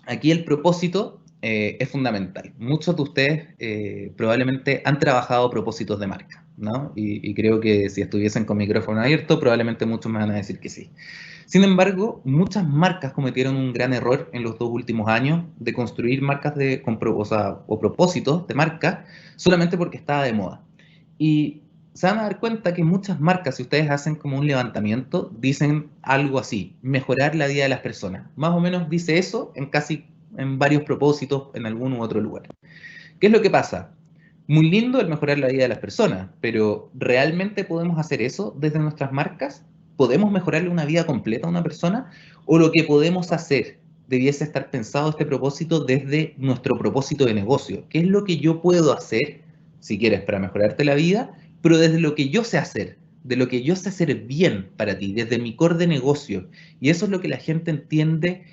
aquí el propósito es fundamental. Muchos de ustedes probablemente han trabajado propósitos de marca, ¿no? Y creo que si estuviesen con micrófono abierto, probablemente muchos me van a decir que sí. Sin embargo, muchas marcas cometieron un gran error en los 2 últimos años de construir marcas o propósitos de marca solamente porque estaba de moda. Y se van a dar cuenta que muchas marcas, si ustedes hacen como un levantamiento, dicen algo así: mejorar la vida de las personas. Más o menos dice eso en varios propósitos en algún u otro lugar. ¿Qué es lo que pasa? Muy lindo el mejorar la vida de las personas, pero ¿realmente podemos hacer eso desde nuestras marcas? ¿Podemos mejorarle una vida completa a una persona? ¿O lo que podemos hacer debiese estar pensado este propósito desde nuestro propósito de negocio? ¿Qué es lo que yo puedo hacer, si quieres, para mejorarte la vida, pero desde lo que yo sé hacer, de lo que yo sé hacer bien para ti, desde mi core de negocio? Y eso es lo que la gente entiende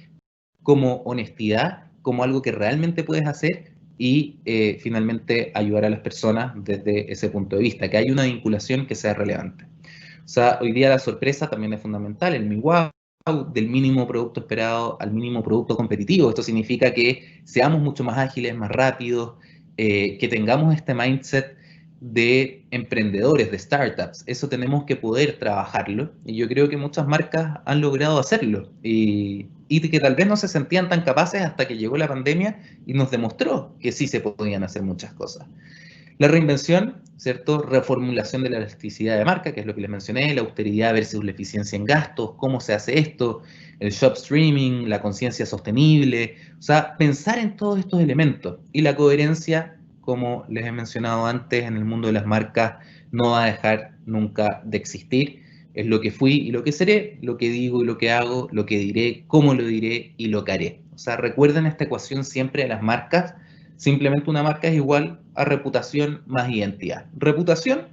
como honestidad, como algo que realmente puedes hacer, y finalmente ayudar a las personas desde ese punto de vista, que hay una vinculación que sea relevante. O sea, hoy día la sorpresa también es fundamental, el MIWAU, del mínimo producto esperado al mínimo producto competitivo. Esto significa que seamos mucho más ágiles, más rápidos, que tengamos este mindset de emprendedores, de startups. Eso tenemos que poder trabajarlo, y yo creo que muchas marcas han logrado hacerlo, y que tal vez no se sentían tan capaces hasta que llegó la pandemia y nos demostró que sí se podían hacer muchas cosas. La reinvención, ¿cierto? Reformulación de la elasticidad de marca, que es lo que les mencioné, la austeridad versus la eficiencia en gastos, cómo se hace esto, el shop streaming, la conciencia sostenible, o sea, pensar en todos estos elementos. Y la coherencia, como les he mencionado antes, en el mundo de las marcas no va a dejar nunca de existir. Es lo que fui y lo que seré, lo que digo y lo que hago, lo que diré, cómo lo diré y lo que haré. O sea, recuerden esta ecuación siempre de las marcas. Simplemente una marca es igual a reputación más identidad. Reputación,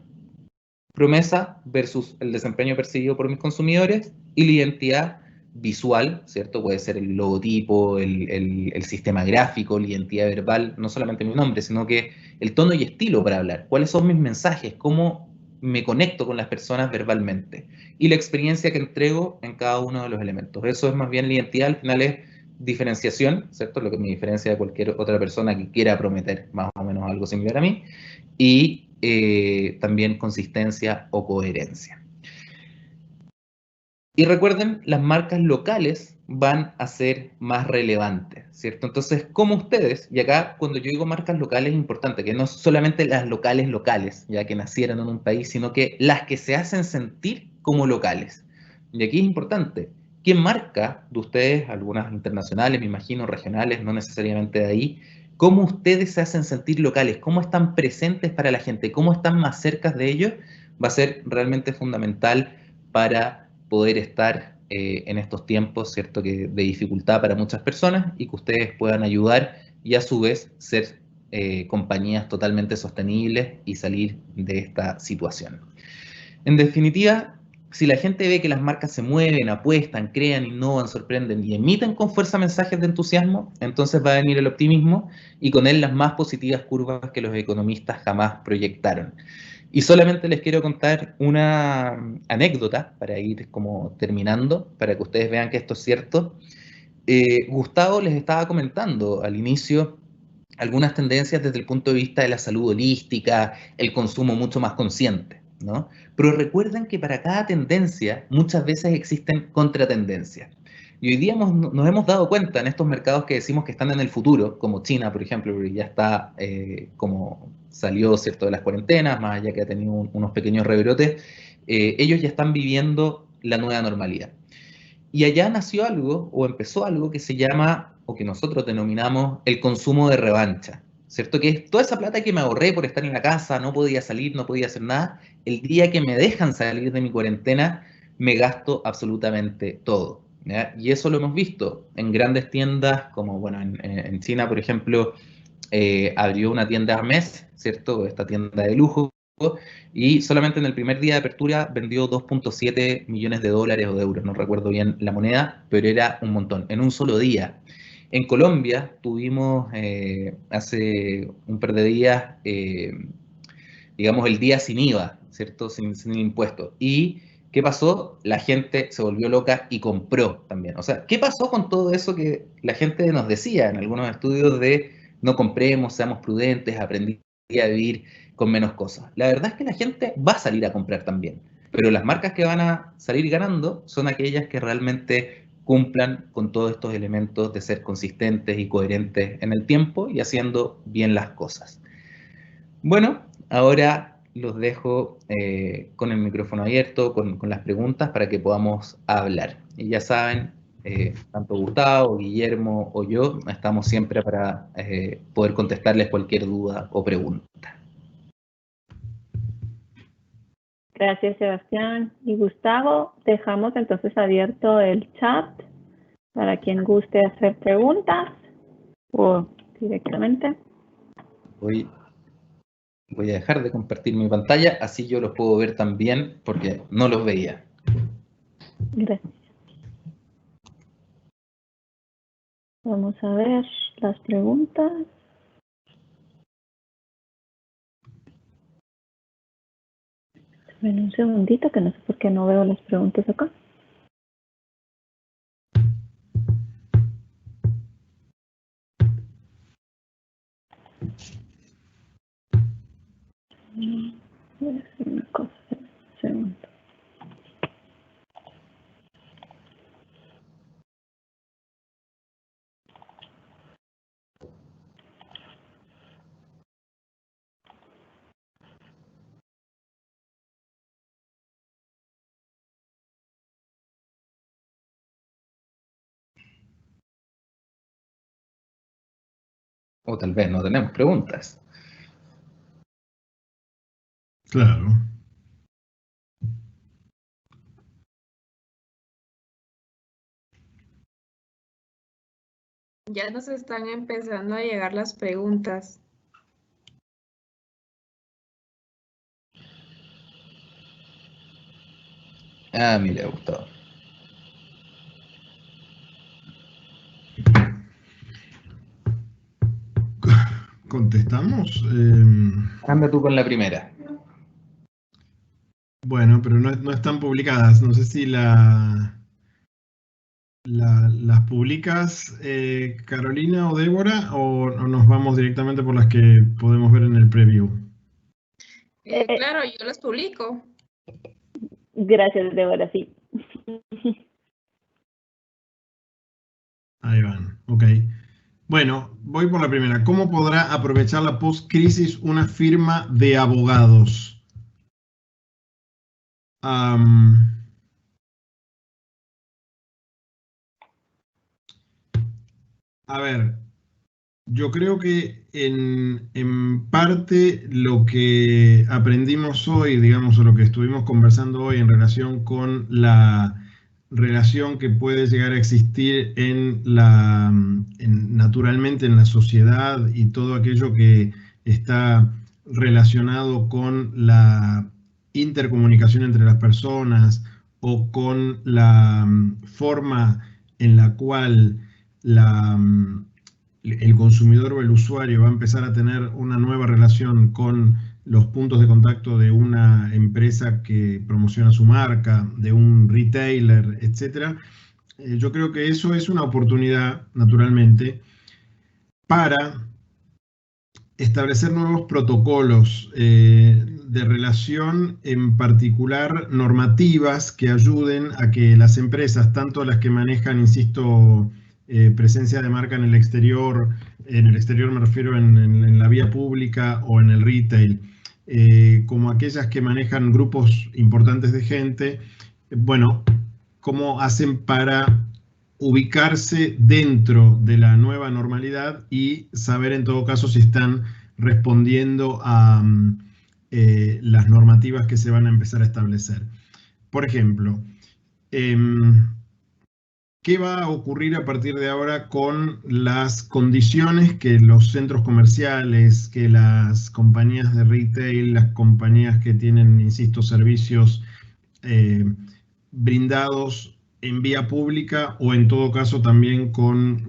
promesa versus el desempeño percibido por mis consumidores, y la identidad visual, ¿cierto? Puede ser el logotipo, el sistema gráfico, la identidad verbal, no solamente mi nombre, sino que el tono y estilo para hablar. ¿Cuáles son mis mensajes? ¿Cómo me conecto con las personas verbalmente? Y la experiencia que entrego en cada uno de los elementos. Eso es más bien la identidad, al final es diferenciación, ¿cierto? Lo que me diferencia de cualquier otra persona que quiera prometer más o menos algo similar a mí, y también consistencia o coherencia. Y recuerden, las marcas locales van a ser más relevantes, ¿cierto? Entonces, como ustedes, y acá cuando yo digo marcas locales es importante, que no solamente las locales, ya que nacieron en un país, sino que las que se hacen sentir como locales. Y aquí es importante, ¿qué marca de ustedes, algunas internacionales, me imagino, regionales, no necesariamente de ahí, cómo ustedes se hacen sentir locales, cómo están presentes para la gente, cómo están más cerca de ellos? Va a ser realmente fundamental para poder estar en estos tiempos, ¿cierto?, de dificultad para muchas personas, y que ustedes puedan ayudar y a su vez ser compañías totalmente sostenibles y salir de esta situación. En definitiva, si la gente ve que las marcas se mueven, apuestan, crean, innovan, sorprenden y emiten con fuerza mensajes de entusiasmo, entonces va a venir el optimismo y con él las más positivas curvas que los economistas jamás proyectaron. Y solamente les quiero contar una anécdota para ir como terminando, para que ustedes vean que esto es cierto. Gustavo les estaba comentando al inicio algunas tendencias desde el punto de vista de la salud holística, el consumo mucho más consciente, ¿no? Pero recuerden que para cada tendencia muchas veces existen contratendencias. Y hoy día nos hemos dado cuenta en estos mercados que decimos que están en el futuro, como China, por ejemplo, que ya está como salió, ¿cierto?, de las cuarentenas, más allá que ha tenido unos pequeños rebrotes, ellos ya están viviendo la nueva normalidad. Y allá nació algo, o empezó algo que se llama, o que nosotros denominamos el consumo de revancha, ¿cierto? Que es toda esa plata que me ahorré por estar en la casa, no podía salir, no podía hacer nada, el día que me dejan salir de mi cuarentena, me gasto absolutamente todo, ¿ya? Y eso lo hemos visto en grandes tiendas, como, bueno, en China, por ejemplo, abrió una tienda Hermès, ¿cierto? Esta tienda de lujo, y solamente en el primer día de apertura vendió 2.7 millones de dólares o de euros, no recuerdo bien la moneda, pero era un montón, en un solo día. En Colombia tuvimos hace un par de días, digamos, el día sin IVA, ¿cierto? Sin impuestos. ¿Y qué pasó? La gente se volvió loca y compró también. O sea, ¿qué pasó con todo eso que la gente nos decía en algunos estudios de no compremos, seamos prudentes, aprendí a vivir con menos cosas? La verdad es que la gente va a salir a comprar también, pero las marcas que van a salir ganando son aquellas que realmente cumplan con todos estos elementos de ser consistentes y coherentes en el tiempo y haciendo bien las cosas. Bueno, ahora los dejo con el micrófono abierto, con las preguntas para que podamos hablar. Y ya saben, tanto Gustavo, Guillermo o yo, estamos siempre para poder contestarles cualquier duda o pregunta. Gracias, Sebastián. Y Gustavo, dejamos entonces abierto el chat para quien guste hacer preguntas o directamente. Voy a dejar de compartir mi pantalla, así yo los puedo ver también, porque no los veía. Gracias. Vamos a ver las preguntas. Ven un segundito, que no sé por qué no veo las preguntas acá. Voy a hacer una cosa, un segundo. O tal vez no tenemos preguntas. Claro. Ya nos están empezando a llegar las preguntas. Ah, mira, Gustavo. ¿Contestamos? Anda tú con la primera. Bueno, pero no están publicadas. No sé si las publicas, Carolina o Débora, o nos vamos directamente por las que podemos ver en el preview. Claro, yo las publico. Gracias, Débora, sí. Ahí van, ok. Bueno, voy por la primera. ¿Cómo podrá aprovechar la post-crisis una firma de abogados? A ver, yo creo que en parte lo que aprendimos hoy, digamos, o lo que estuvimos conversando hoy en relación con la relación que puede llegar a existir naturalmente en la sociedad y todo aquello que está relacionado con la intercomunicación entre las personas o con la forma en la cual el consumidor o el usuario va a empezar a tener una nueva relación con los puntos de contacto de una empresa que promociona su marca, de un retailer, etc. Yo creo que eso es una oportunidad, naturalmente, para establecer nuevos protocolos. de relación, en particular normativas que ayuden a que las empresas, tanto las que manejan, insisto, presencia de marca en el exterior me refiero en la vía pública o en el retail, como aquellas que manejan grupos importantes de gente, bueno, cómo hacen para ubicarse dentro de la nueva normalidad y saber en todo caso si están respondiendo a las normativas que se van a empezar a establecer. Por ejemplo, ¿qué va a ocurrir a partir de ahora con las condiciones que los centros comerciales, que las compañías de retail, las compañías que tienen, insisto, servicios brindados en vía pública o en todo caso también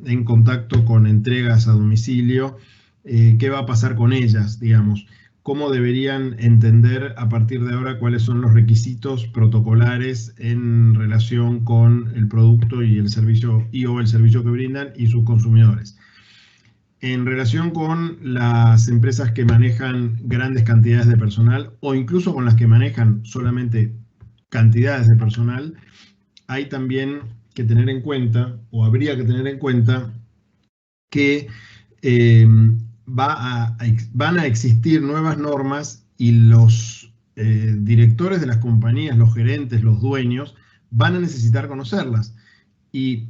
en contacto con entregas a domicilio, qué va a pasar con ellas, digamos? ¿Cómo deberían entender a partir de ahora cuáles son los requisitos protocolares en relación con el producto y el servicio o el servicio que brindan y sus consumidores? En relación con las empresas que manejan grandes cantidades de personal o incluso con las que manejan solamente cantidades de personal, hay también que tener en cuenta, o habría que tener en cuenta, que van a existir nuevas normas y los directores de las compañías, los gerentes, los dueños, van a necesitar conocerlas. Y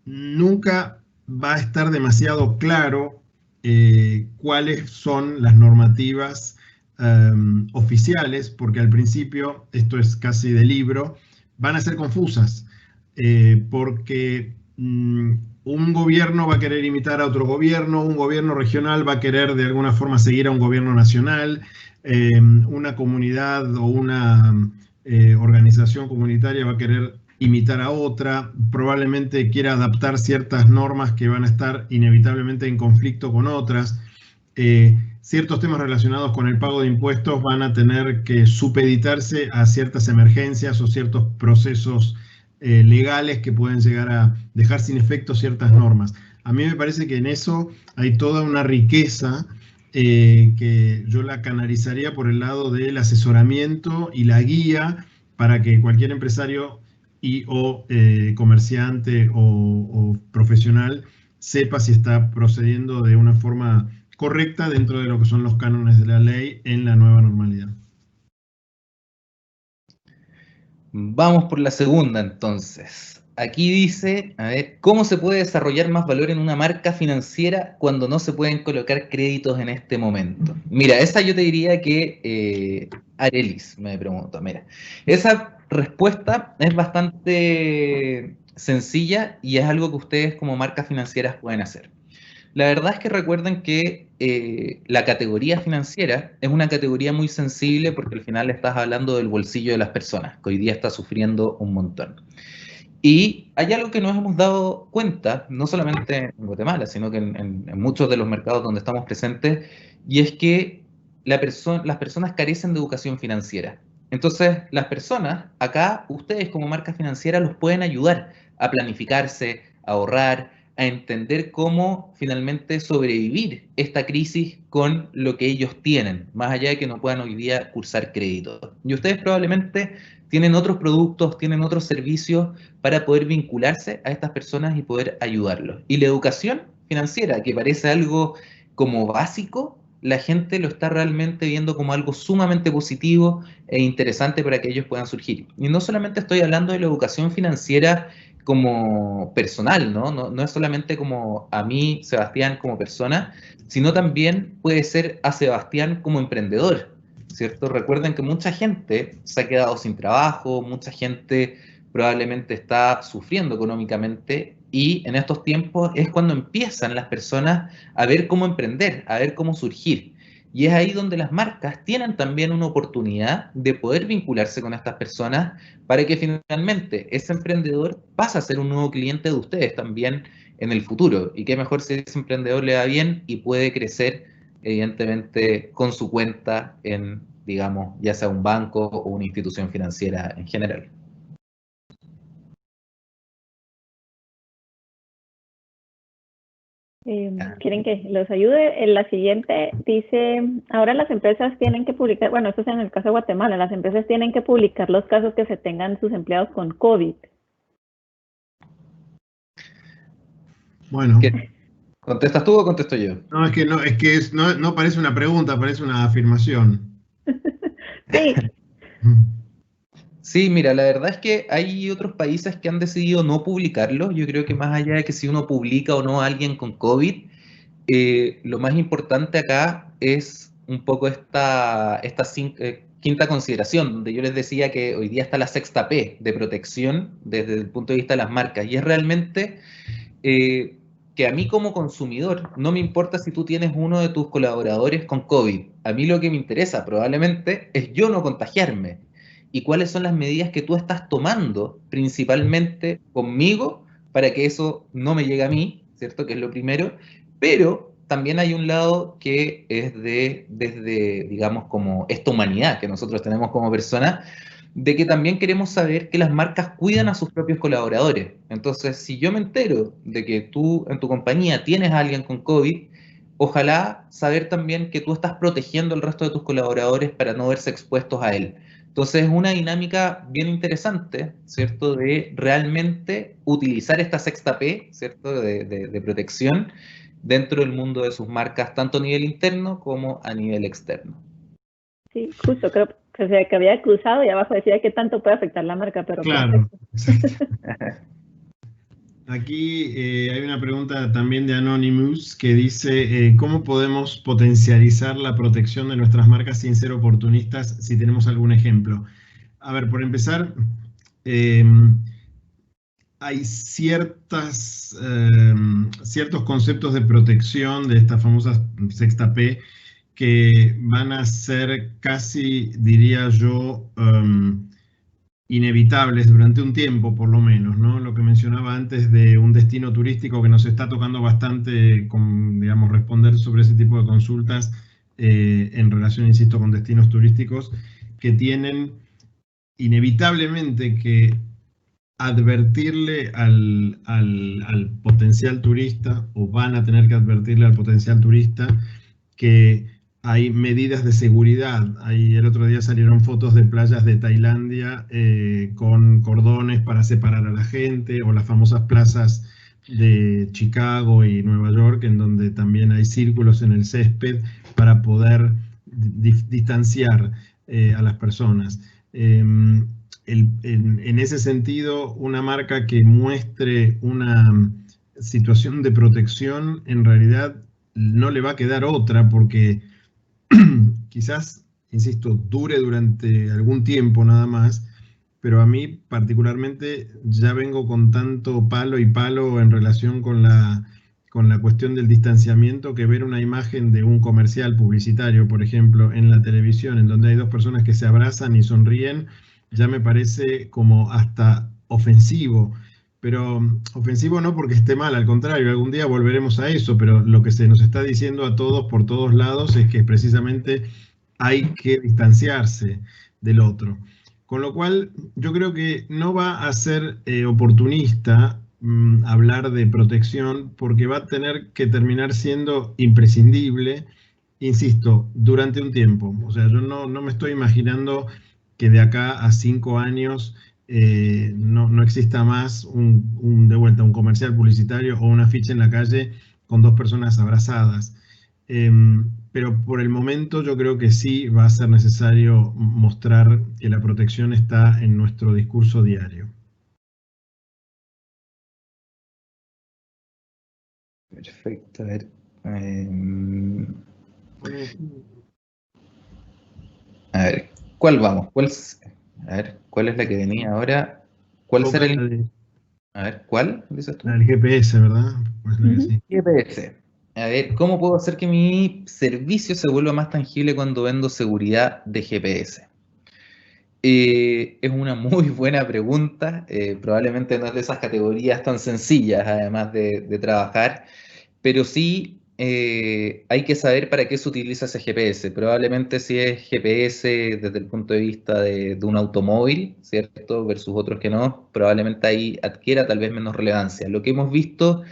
nunca va a estar demasiado claro cuáles son las normativas oficiales, porque al principio, esto es casi de libro, van a ser confusas, porque un gobierno va a querer imitar a otro gobierno, un gobierno regional va a querer de alguna forma seguir a un gobierno nacional, una comunidad o una organización comunitaria va a querer imitar a otra, probablemente quiera adaptar ciertas normas que van a estar inevitablemente en conflicto con otras. Ciertos temas relacionados con el pago de impuestos van a tener que supeditarse a ciertas emergencias o ciertos procesos legales que pueden llegar a dejar sin efecto ciertas normas. A mí me parece que en eso hay toda una riqueza que yo la canalizaría por el lado del asesoramiento y la guía para que cualquier empresario o comerciante o profesional sepa si está procediendo de una forma correcta dentro de lo que son los cánones de la ley en la nueva normalidad. Vamos por la segunda, entonces. Aquí dice, a ver, ¿cómo se puede desarrollar más valor en una marca financiera cuando no se pueden colocar créditos en este momento? Mira, esa yo te diría que Arelis me pregunto. Mira, esa respuesta es bastante sencilla y es algo que ustedes como marcas financieras pueden hacer. La verdad es que recuerden que la categoría financiera es una categoría muy sensible porque al final estás hablando del bolsillo de las personas, que hoy día está sufriendo un montón. Y hay algo que nos hemos dado cuenta, no solamente en Guatemala, sino que en muchos de los mercados donde estamos presentes, y es que las personas carecen de educación financiera. Entonces, las personas, acá, ustedes como marca financiera los pueden ayudar a planificarse, a ahorrar, a entender cómo finalmente sobrevivir esta crisis con lo que ellos tienen, más allá de que no puedan hoy día cursar crédito. Y ustedes probablemente tienen otros productos, tienen otros servicios para poder vincularse a estas personas y poder ayudarlos. Y la educación financiera, que parece algo como básico, la gente lo está realmente viendo como algo sumamente positivo e interesante para que ellos puedan surgir. Y no solamente estoy hablando de la educación financiera como personal, ¿no? No es solamente como a mí, Sebastián, como persona, sino también puede ser a Sebastián como emprendedor, ¿cierto? Recuerden que mucha gente se ha quedado sin trabajo, mucha gente probablemente está sufriendo económicamente y en estos tiempos es cuando empiezan las personas a ver cómo emprender, a ver cómo surgir. Y es ahí donde las marcas tienen también una oportunidad de poder vincularse con estas personas para que finalmente ese emprendedor pase a ser un nuevo cliente de ustedes también en el futuro. Y qué mejor si ese emprendedor le va bien y puede crecer, evidentemente, con su cuenta en, digamos, ya sea un banco o una institución financiera en general. ¿Quieren que los ayude? La siguiente dice, ahora las empresas tienen que publicar, bueno, esto es en el caso de Guatemala, las empresas tienen que publicar los casos que se tengan sus empleados con COVID. Bueno. ¿Contestas tú o contesto yo? No, no parece una pregunta, parece una afirmación. Sí. Sí, mira, la verdad es que hay otros países que han decidido no publicarlo. Yo creo que más allá de que si uno publica o no a alguien con COVID, lo más importante acá es un poco esta quinta consideración, donde yo les decía que hoy día está la sexta P de protección desde el punto de vista de las marcas, y es realmente que a mí como consumidor no me importa si tú tienes uno de tus colaboradores con COVID. A mí lo que me interesa probablemente es yo no contagiarme. Y cuáles son las medidas que tú estás tomando principalmente conmigo para que eso no me llegue a mí, ¿cierto? Que es lo primero. Pero también hay un lado que es desde, digamos, como esta humanidad que nosotros tenemos como personas, de que también queremos saber que las marcas cuidan a sus propios colaboradores. Entonces, si yo me entero de que tú en tu compañía tienes a alguien con COVID, ojalá saber también que tú estás protegiendo al resto de tus colaboradores para no verse expuestos a él. Entonces, es una dinámica bien interesante, ¿cierto? De realmente utilizar esta sexta P, ¿cierto? De protección dentro del mundo de sus marcas, tanto a nivel interno como a nivel externo. Sí, justo, creo que había cruzado y abajo decía que tanto puede afectar la marca, pero claro. Aquí hay una pregunta también de Anonymous que dice, ¿cómo podemos potencializar la protección de nuestras marcas sin ser oportunistas si tenemos algún ejemplo? A ver, por empezar, hay ciertos conceptos de protección de esta famosa sexta P que van a ser casi, diría yo, inevitables durante un tiempo, por lo menos, ¿no? Lo que mencionaba antes de un destino turístico que nos está tocando bastante, digamos, responder sobre ese tipo de consultas en relación, insisto, con destinos turísticos que tienen inevitablemente que advertirle al potencial turista, o van a tener que advertirle al potencial turista que hay medidas de seguridad. El otro día salieron fotos de playas de Tailandia con cordones para separar a la gente, o las famosas plazas de Chicago y Nueva York, en donde también hay círculos en el césped para poder distanciar a las personas. En ese sentido, una marca que muestre una situación de protección, en realidad no le va a quedar otra, porque quizás, insisto, dure durante algún tiempo nada más, pero a mí particularmente ya vengo con tanto palo y palo en relación con la cuestión del distanciamiento, que ver una imagen de un comercial publicitario, por ejemplo, en la televisión, en donde hay dos personas que se abrazan y sonríen, ya me parece como hasta ofensivo. Pero ofensivo no porque esté mal, al contrario, algún día volveremos a eso, pero lo que se nos está diciendo a todos por todos lados es que precisamente hay que distanciarse del otro. Con lo cual, yo creo que no va a ser oportunista hablar de protección, porque va a tener que terminar siendo imprescindible, insisto, durante un tiempo. O sea, yo no me estoy imaginando que de acá a 5 años no exista más de vuelta un comercial publicitario o un afiche en la calle con dos personas abrazadas. Pero por el momento yo creo que sí va a ser necesario mostrar que la protección está en nuestro discurso diario. Perfecto, a ver. A ver, ¿cuál vamos? A ver, ¿cuál es la que venía ahora? ¿Cuál será el...? A ver, ¿cuál dices tú? El GPS, ¿verdad? Pues sí. GPS. A ver, ¿cómo puedo hacer que mi servicio se vuelva más tangible cuando vendo seguridad de GPS? Es una muy buena pregunta. Probablemente no es de esas categorías tan sencillas, además de trabajar, pero sí hay que saber para qué se utiliza ese GPS. Probablemente si es GPS desde el punto de vista de un automóvil, ¿cierto? Versus otros que no, probablemente ahí adquiera tal vez menos relevancia. Lo que hemos visto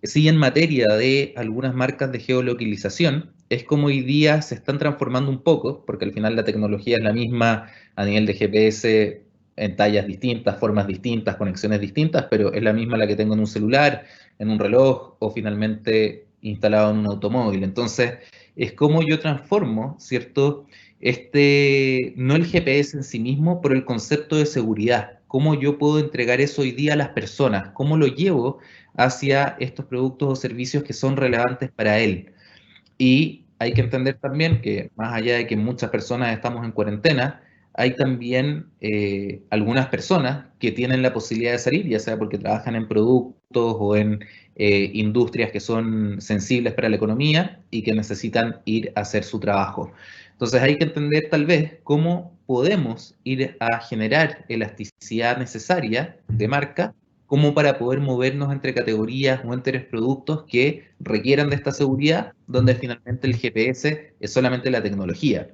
sí, en materia de algunas marcas de geolocalización, es como hoy día se están transformando un poco, porque al final la tecnología es la misma a nivel de GPS, en tallas distintas, formas distintas, conexiones distintas, pero es la misma la que tengo en un celular, en un reloj o finalmente instalado en un automóvil. Entonces, es como yo transformo, ¿cierto? No el GPS en sí mismo, pero el concepto de seguridad. ¿Cómo yo puedo entregar eso hoy día a las personas? ¿Cómo lo llevo hacia estos productos o servicios que son relevantes para él? Y hay que entender también que más allá de que muchas personas estamos en cuarentena, hay también algunas personas que tienen la posibilidad de salir, ya sea porque trabajan en productos o en industrias que son sensibles para la economía y que necesitan ir a hacer su trabajo. Entonces hay que entender tal vez cómo podemos ir a generar elasticidad necesaria de marca como para poder movernos entre categorías o entre productos que requieran de esta seguridad, donde finalmente el GPS es solamente la tecnología.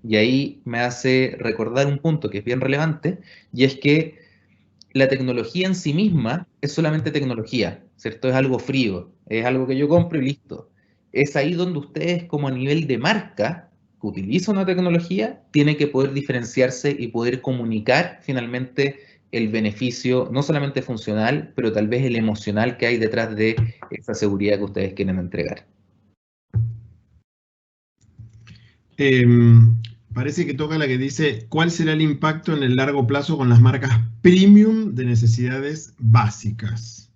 Y ahí me hace recordar un punto que es bien relevante, y es que la tecnología en sí misma es solamente tecnología, ¿cierto? Es algo frío, es algo que yo compro y listo. Es ahí donde ustedes, como a nivel de marca, que utiliza una tecnología, tiene que poder diferenciarse y poder comunicar finalmente el beneficio, no solamente funcional, pero tal vez el emocional que hay detrás de esa seguridad que ustedes quieren entregar. Parece que toca la que dice, ¿cuál será el impacto en el largo plazo con las marcas premium de necesidades básicas?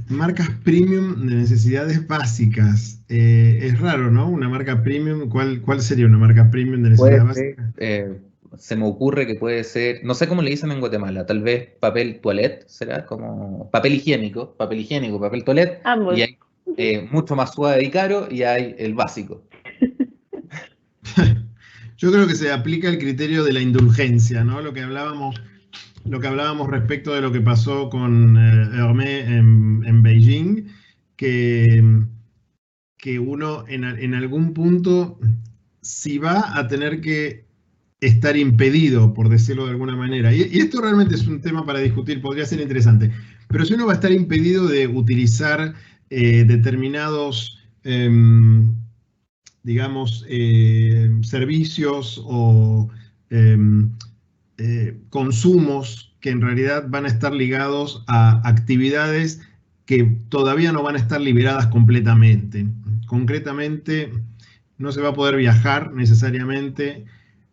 Marcas premium de necesidades básicas. Es raro, ¿no? Una marca premium, ¿cuál sería una marca premium de necesidades básicas? Se me ocurre que puede ser, no sé cómo le dicen en Guatemala, tal vez papel toilette, será como papel higiénico, papel toilette, Ambos. y hay mucho más suave y caro, y hay el básico. Yo creo que se aplica el criterio de la indulgencia, ¿no? Lo que hablábamos respecto de lo que pasó con Hermès en Beijing, que uno en algún punto, si va a tener que estar impedido, por decirlo de alguna manera, y esto realmente es un tema para discutir, podría ser interesante, pero si uno va a estar impedido de utilizar determinados digamos, servicios o consumos que en realidad van a estar ligados a actividades que todavía no van a estar liberadas completamente. Concretamente, no se va a poder viajar necesariamente,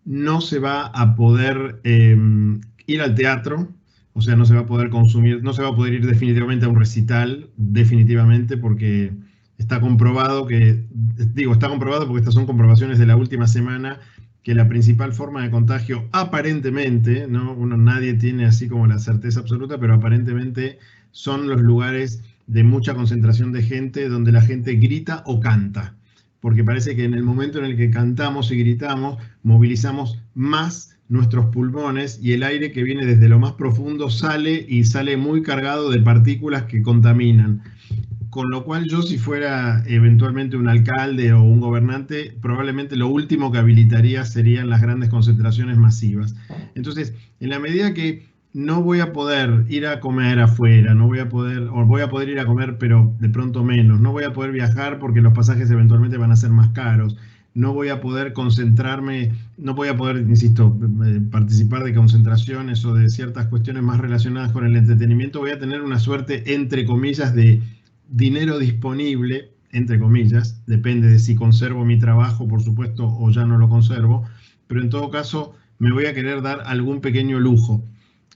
no se va a poder ir al teatro, o sea, no se va a poder consumir, no se va a poder ir definitivamente a un recital, definitivamente, porque está comprobado está comprobado porque estas son comprobaciones de la última semana, que la principal forma de contagio, aparentemente, ¿no? Nadie tiene así como la certeza absoluta, pero aparentemente son los lugares de mucha concentración de gente donde la gente grita o canta. Porque parece que en el momento en el que cantamos y gritamos, movilizamos más nuestros pulmones y el aire que viene desde lo más profundo sale muy cargado de partículas que contaminan. Con lo cual yo, si fuera eventualmente un alcalde o un gobernante, probablemente lo último que habilitaría serían las grandes concentraciones masivas. Entonces, en la medida que no voy a poder ir a comer afuera, voy a poder ir a comer, pero de pronto menos, no voy a poder viajar porque los pasajes eventualmente van a ser más caros, no voy a poder concentrarme, no voy a poder, insisto, participar de concentraciones o de ciertas cuestiones más relacionadas con el entretenimiento, voy a tener una suerte, entre comillas, de dinero disponible, entre comillas, depende de si conservo mi trabajo, por supuesto, o ya no lo conservo, pero en todo caso me voy a querer dar algún pequeño lujo.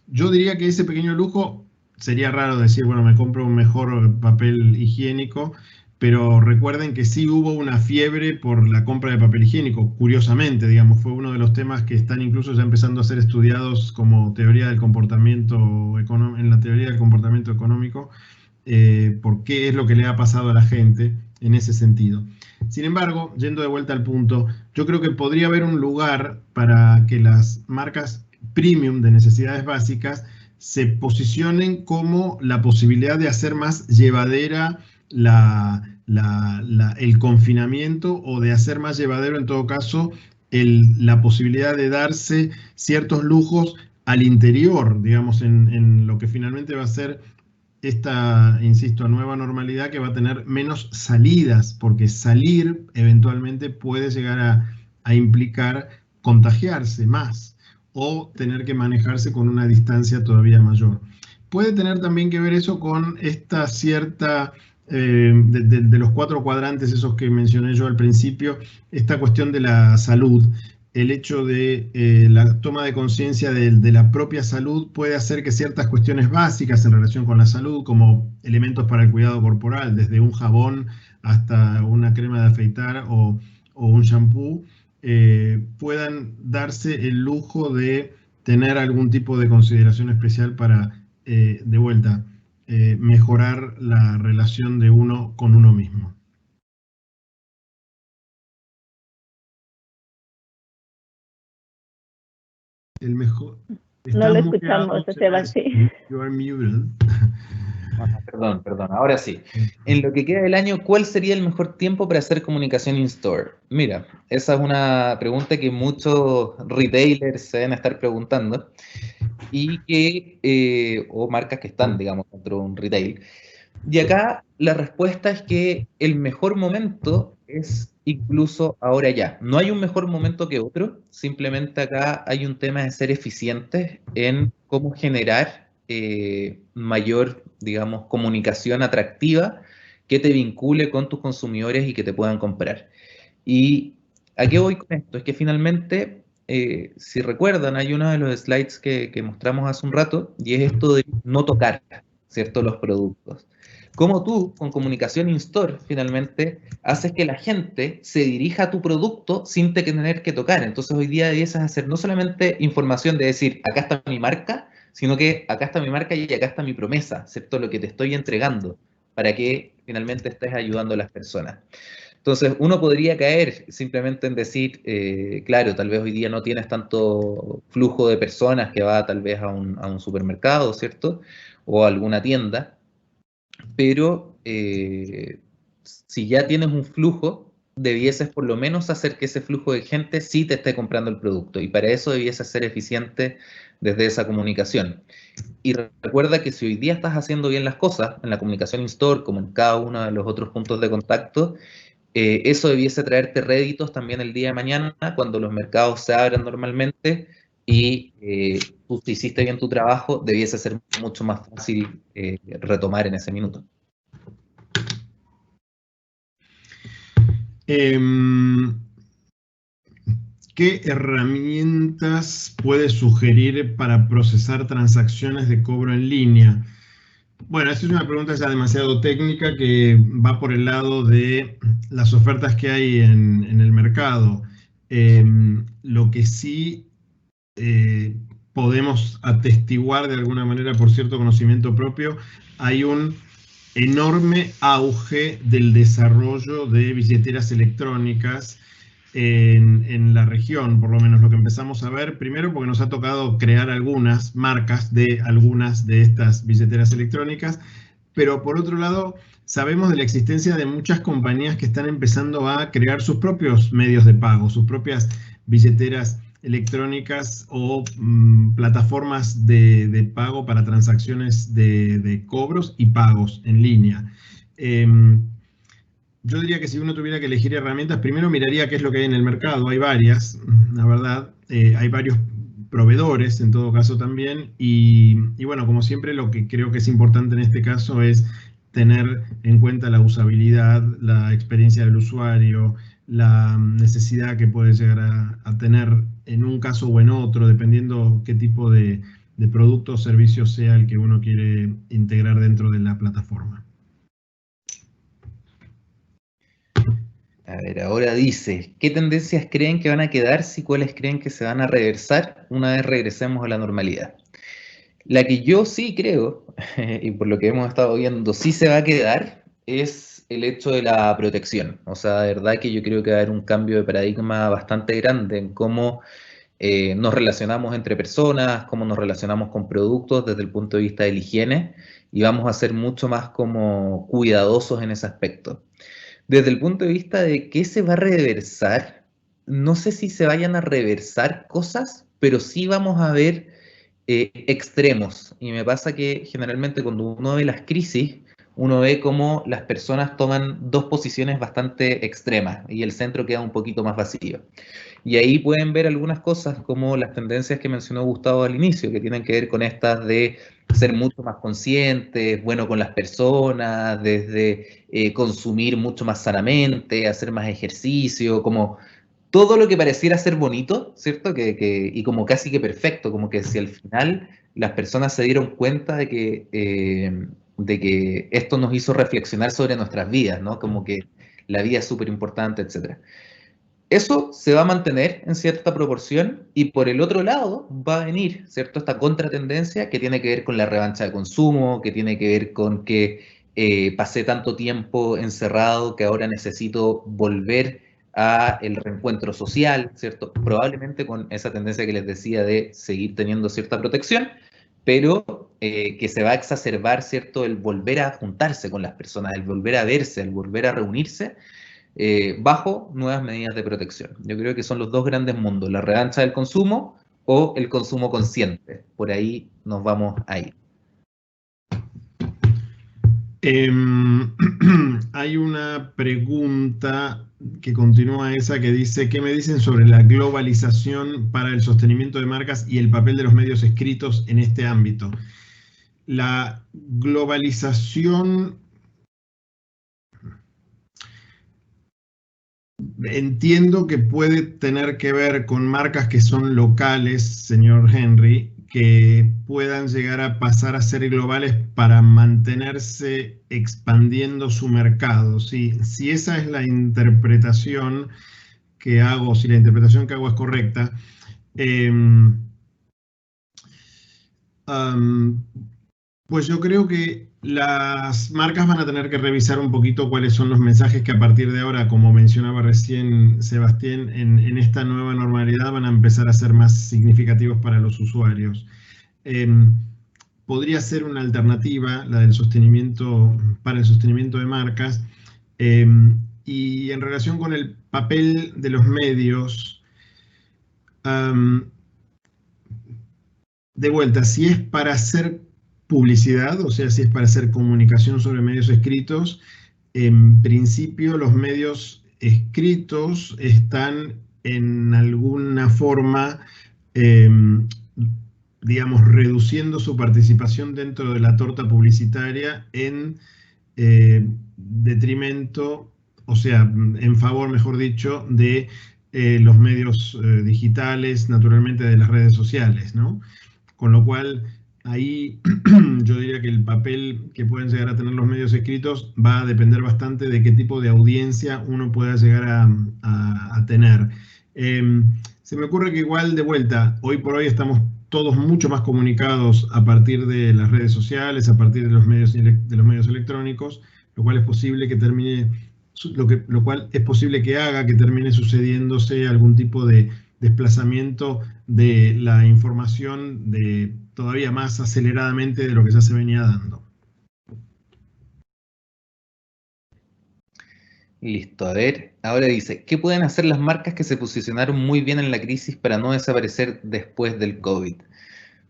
Yo diría que ese pequeño lujo, sería raro decir, bueno, me compro un mejor papel higiénico, pero recuerden que sí hubo una fiebre por la compra de papel higiénico, curiosamente, digamos, fue uno de los temas que están incluso ya empezando a ser estudiados como teoría del comportamiento en la teoría del comportamiento económico, por qué es lo que le ha pasado a la gente en ese sentido. Sin embargo, yendo de vuelta al punto, yo creo que podría haber un lugar para que las marcas premium de necesidades básicas se posicionen como la posibilidad de hacer más llevadera el confinamiento, o de hacer más llevadero en todo caso la posibilidad de darse ciertos lujos al interior, digamos, en lo que finalmente va a ser esta, insisto, nueva normalidad, que va a tener menos salidas, porque salir eventualmente puede llegar a implicar contagiarse más o tener que manejarse con una distancia todavía mayor. Puede tener también que ver eso con esta cierta, de los 4 cuadrantes esos que mencioné yo al principio, esta cuestión de la salud. El hecho de la toma de conciencia de la propia salud puede hacer que ciertas cuestiones básicas en relación con la salud, como elementos para el cuidado corporal, desde un jabón hasta una crema de afeitar o un shampoo, puedan darse el lujo de tener algún tipo de consideración especial para, de vuelta, mejorar la relación de uno con uno mismo. El mejor. No lo escuchamos, Esteban, sí. You are muted. Perdón, ahora sí. En lo que queda del año, ¿cuál sería el mejor tiempo para hacer comunicación in-store? Mira, esa es una pregunta que muchos retailers se deben estar preguntando y que, o marcas que están, digamos, dentro de un retail. Y acá la respuesta es que el mejor momento es incluso ahora ya. No hay un mejor momento que otro, simplemente acá hay un tema de ser eficientes en cómo generar mayor, digamos, comunicación atractiva que te vincule con tus consumidores y que te puedan comprar. ¿Y a qué voy con esto? Es que finalmente, si recuerdan, hay uno de los slides que mostramos hace un rato, y es esto de no tocar, ¿cierto?, los productos. Cómo tú, con comunicación in-store, finalmente, haces que la gente se dirija a tu producto sin tener que tocar. Entonces, hoy día debes hacer no solamente información de decir, acá está mi marca, sino que acá está mi marca y acá está mi promesa, ¿cierto?, lo que te estoy entregando, para que finalmente estés ayudando a las personas. Entonces, uno podría caer simplemente en decir, claro, tal vez hoy día no tienes tanto flujo de personas que va tal vez a un supermercado, ¿cierto?, o a alguna tienda, pero si ya tienes un flujo, debieses por lo menos hacer que ese flujo de gente sí te esté comprando el producto, y para eso debieses ser eficiente desde esa comunicación. Y recuerda que si hoy día estás haciendo bien las cosas, en la comunicación in-store, como en cada uno de los otros puntos de contacto, eso debiese traerte réditos también el día de mañana, cuando los mercados se abran normalmente, y tú si hiciste bien tu trabajo, debiese ser mucho más fácil retomar en ese minuto. ¿Qué herramientas puedes sugerir para procesar transacciones de cobro en línea? Bueno, esta es una pregunta ya demasiado técnica, que va por el lado de las ofertas que hay en el mercado. Lo que sí podemos atestiguar de alguna manera por cierto conocimiento propio, hay un enorme auge del desarrollo de billeteras electrónicas en la región, por lo menos lo que empezamos a ver, primero porque nos ha tocado crear algunas marcas de algunas de estas billeteras electrónicas, pero por otro lado sabemos de la existencia de muchas compañías que están empezando a crear sus propios medios de pago, sus propias billeteras electrónicas o plataformas de pago para transacciones de cobros y pagos en línea. Yo diría que si uno tuviera que elegir herramientas, primero miraría qué es lo que hay en el mercado. Hay varias, la verdad, hay varios proveedores en todo caso también, y bueno, como siempre, lo que creo que es importante en este caso es tener en cuenta la usabilidad, la experiencia del usuario, la necesidad que puede llegar a tener en un caso o en otro, dependiendo qué tipo de producto o servicio sea el que uno quiere integrar dentro de la plataforma. A ver, ahora dice, ¿qué tendencias creen que van a quedarse y cuáles creen que se van a reversar una vez regresemos a la normalidad? La que yo sí creo, y por lo que hemos estado viendo, sí se va a quedar, es el hecho de la protección. O sea, de verdad que yo creo que va a haber un cambio de paradigma bastante grande en cómo nos relacionamos entre personas, cómo nos relacionamos con productos desde el punto de vista de la higiene, y vamos a ser mucho más como cuidadosos en ese aspecto. Desde el punto de vista de qué se va a reversar, no sé si se vayan a reversar cosas, pero sí vamos a ver extremos. Y me pasa que generalmente cuando uno ve las crisis, uno ve cómo las personas toman dos posiciones bastante extremas y el centro queda un poquito más vacío. Y ahí pueden ver algunas cosas como las tendencias que mencionó Gustavo al inicio, que tienen que ver con estas de ser mucho más conscientes, bueno con las personas, desde consumir mucho más sanamente, hacer más ejercicio, como todo lo que pareciera ser bonito, ¿cierto? Y como casi que perfecto, como que si al final las personas se dieron cuenta de que esto nos hizo reflexionar sobre nuestras vidas, ¿no? Como que la vida es súper importante, etc. Eso se va a mantener en cierta proporción y por el otro lado va a venir, ¿cierto? Esta contratendencia que tiene que ver con la revancha de consumo, que tiene que ver con que pasé tanto tiempo encerrado que ahora necesito volver a el reencuentro social, ¿cierto? Probablemente con esa tendencia que les decía de seguir teniendo cierta protección, pero que se va a exacerbar, ¿cierto? El volver a juntarse con las personas, el volver a verse, el volver a reunirse, bajo nuevas medidas de protección. Yo creo que son los dos grandes mundos, la revancha del consumo o el consumo consciente. Por ahí nos vamos a ir. Hay una pregunta que continúa esa que dice, ¿qué me dicen sobre la globalización para el sostenimiento de marcas y el papel de los medios escritos en este ámbito? La globalización, entiendo que puede tener que ver con marcas que son locales, señor Henry, que puedan llegar a pasar a ser globales para mantenerse expandiendo su mercado. Si esa es la interpretación que hago, si la interpretación que hago es correcta, pues yo creo que las marcas van a tener que revisar un poquito cuáles son los mensajes que a partir de ahora, como mencionaba recién Sebastián, en esta nueva normalidad van a empezar a ser más significativos para los usuarios. Podría ser una alternativa, la del sostenimiento, para el sostenimiento de marcas, y en relación con el papel de los medios, de vuelta, si es para hacer publicidad, o sea, si es para hacer comunicación sobre medios escritos, en principio los medios escritos están en alguna forma, digamos, reduciendo su participación dentro de la torta publicitaria en detrimento, o sea, en favor, mejor dicho, de los medios digitales, naturalmente de las redes sociales, ¿no? Con lo cual, ahí yo diría que el papel que pueden llegar a tener los medios escritos va a depender bastante de qué tipo de audiencia uno pueda llegar a tener. Se me ocurre que igual, de vuelta, hoy por hoy estamos todos mucho más comunicados a partir de las redes sociales, a partir de los medios electrónicos, lo cual es posible que termine, lo cual es posible que haga que termine sucediéndose algún tipo de desplazamiento de la información todavía más aceleradamente de lo que ya se venía dando. Listo, a ver, ahora dice, ¿qué pueden hacer las marcas que se posicionaron muy bien en la crisis para no desaparecer después del COVID?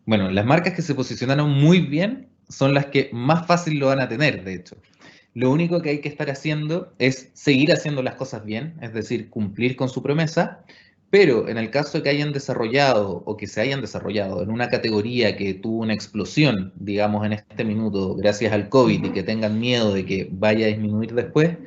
Bueno, las marcas que se posicionaron muy bien son las que más fácil lo van a tener, de hecho. Lo único que hay que estar haciendo es seguir haciendo las cosas bien, es decir, cumplir con su promesa, pero en el caso de que hayan desarrollado o que se hayan desarrollado en una categoría que tuvo una explosión, digamos, en este minuto, gracias al COVID, y que tengan miedo de que vaya a disminuir después,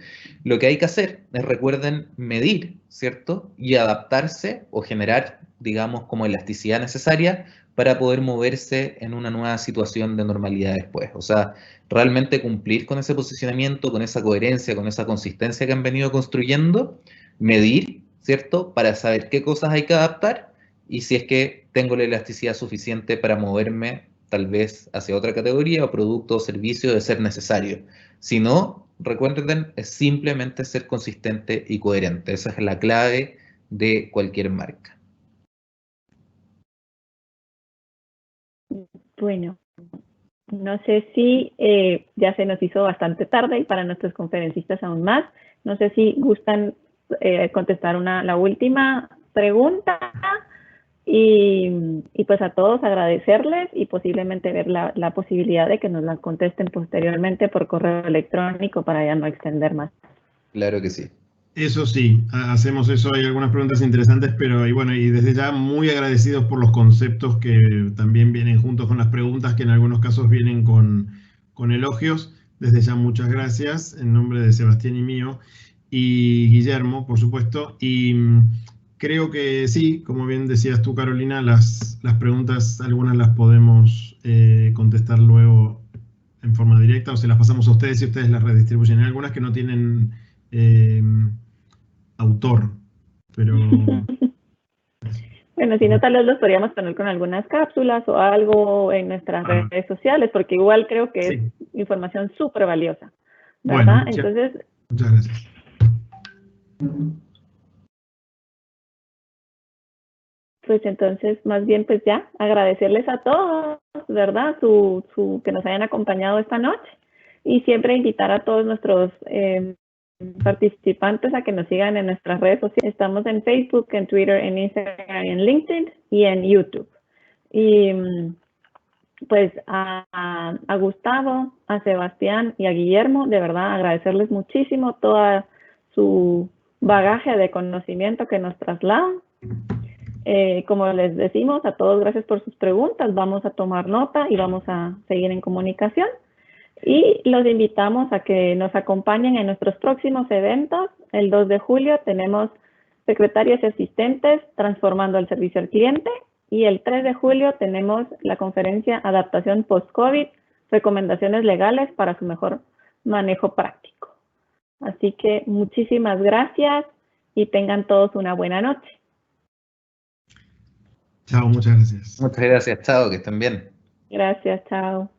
lo que hay que hacer es, recuerden, medir, ¿cierto? Y adaptarse o generar, digamos, como elasticidad necesaria para poder moverse en una nueva situación de normalidad después. O sea, realmente cumplir con ese posicionamiento, con esa coherencia, con esa consistencia que han venido construyendo, medir, ¿cierto? Para saber qué cosas hay que adaptar y si es que tengo la elasticidad suficiente para moverme tal vez hacia otra categoría o producto o servicio de ser necesario. Si no, recuerden, es simplemente ser consistente y coherente. Esa es la clave de cualquier marca. Bueno, no sé si ya se nos hizo bastante tarde y para nuestros conferencistas aún más. No sé si gustan contestar la última pregunta Y pues a todos agradecerles y posiblemente ver la posibilidad de que nos las contesten posteriormente por correo electrónico para ya no extender más. Claro que sí. Eso sí, hacemos eso, hay algunas preguntas interesantes, pero y bueno, y desde ya muy agradecidos por los conceptos que también vienen juntos con las preguntas, que en algunos casos vienen con elogios. Desde ya muchas gracias, en nombre de Sebastián y mío, y Guillermo, por supuesto. Y creo que sí, como bien decías tú, Carolina, las preguntas, algunas las podemos contestar luego en forma directa, o se las pasamos a ustedes y ustedes las redistribuyen. Hay algunas que no tienen autor, pero... Bueno, si no, tal vez los podríamos poner con algunas cápsulas o algo en nuestras redes sociales, porque igual creo que es información súper valiosa, ¿verdad? Bueno, entonces, muchas gracias. Pues entonces, más bien, pues ya, agradecerles a todos, ¿verdad? Que nos hayan acompañado esta noche y siempre invitar a todos nuestros participantes a que nos sigan en nuestras redes sociales. Estamos en Facebook, en Twitter, en Instagram, en LinkedIn y en YouTube. Y pues a Gustavo, a Sebastián y a Guillermo, de verdad agradecerles muchísimo toda su bagaje de conocimiento que nos trasladan. Como les decimos, a todos gracias por sus preguntas, vamos a tomar nota y vamos a seguir en comunicación. Y los invitamos a que nos acompañen en nuestros próximos eventos. El 2 de julio tenemos secretarias y asistentes transformando el servicio al cliente. Y el 3 de julio tenemos la conferencia Adaptación Post-COVID, recomendaciones legales para su mejor manejo práctico. Así que muchísimas gracias y tengan todos una buena noche. Chao, muchas gracias. Muchas gracias, chao, que estén bien. Gracias, chao.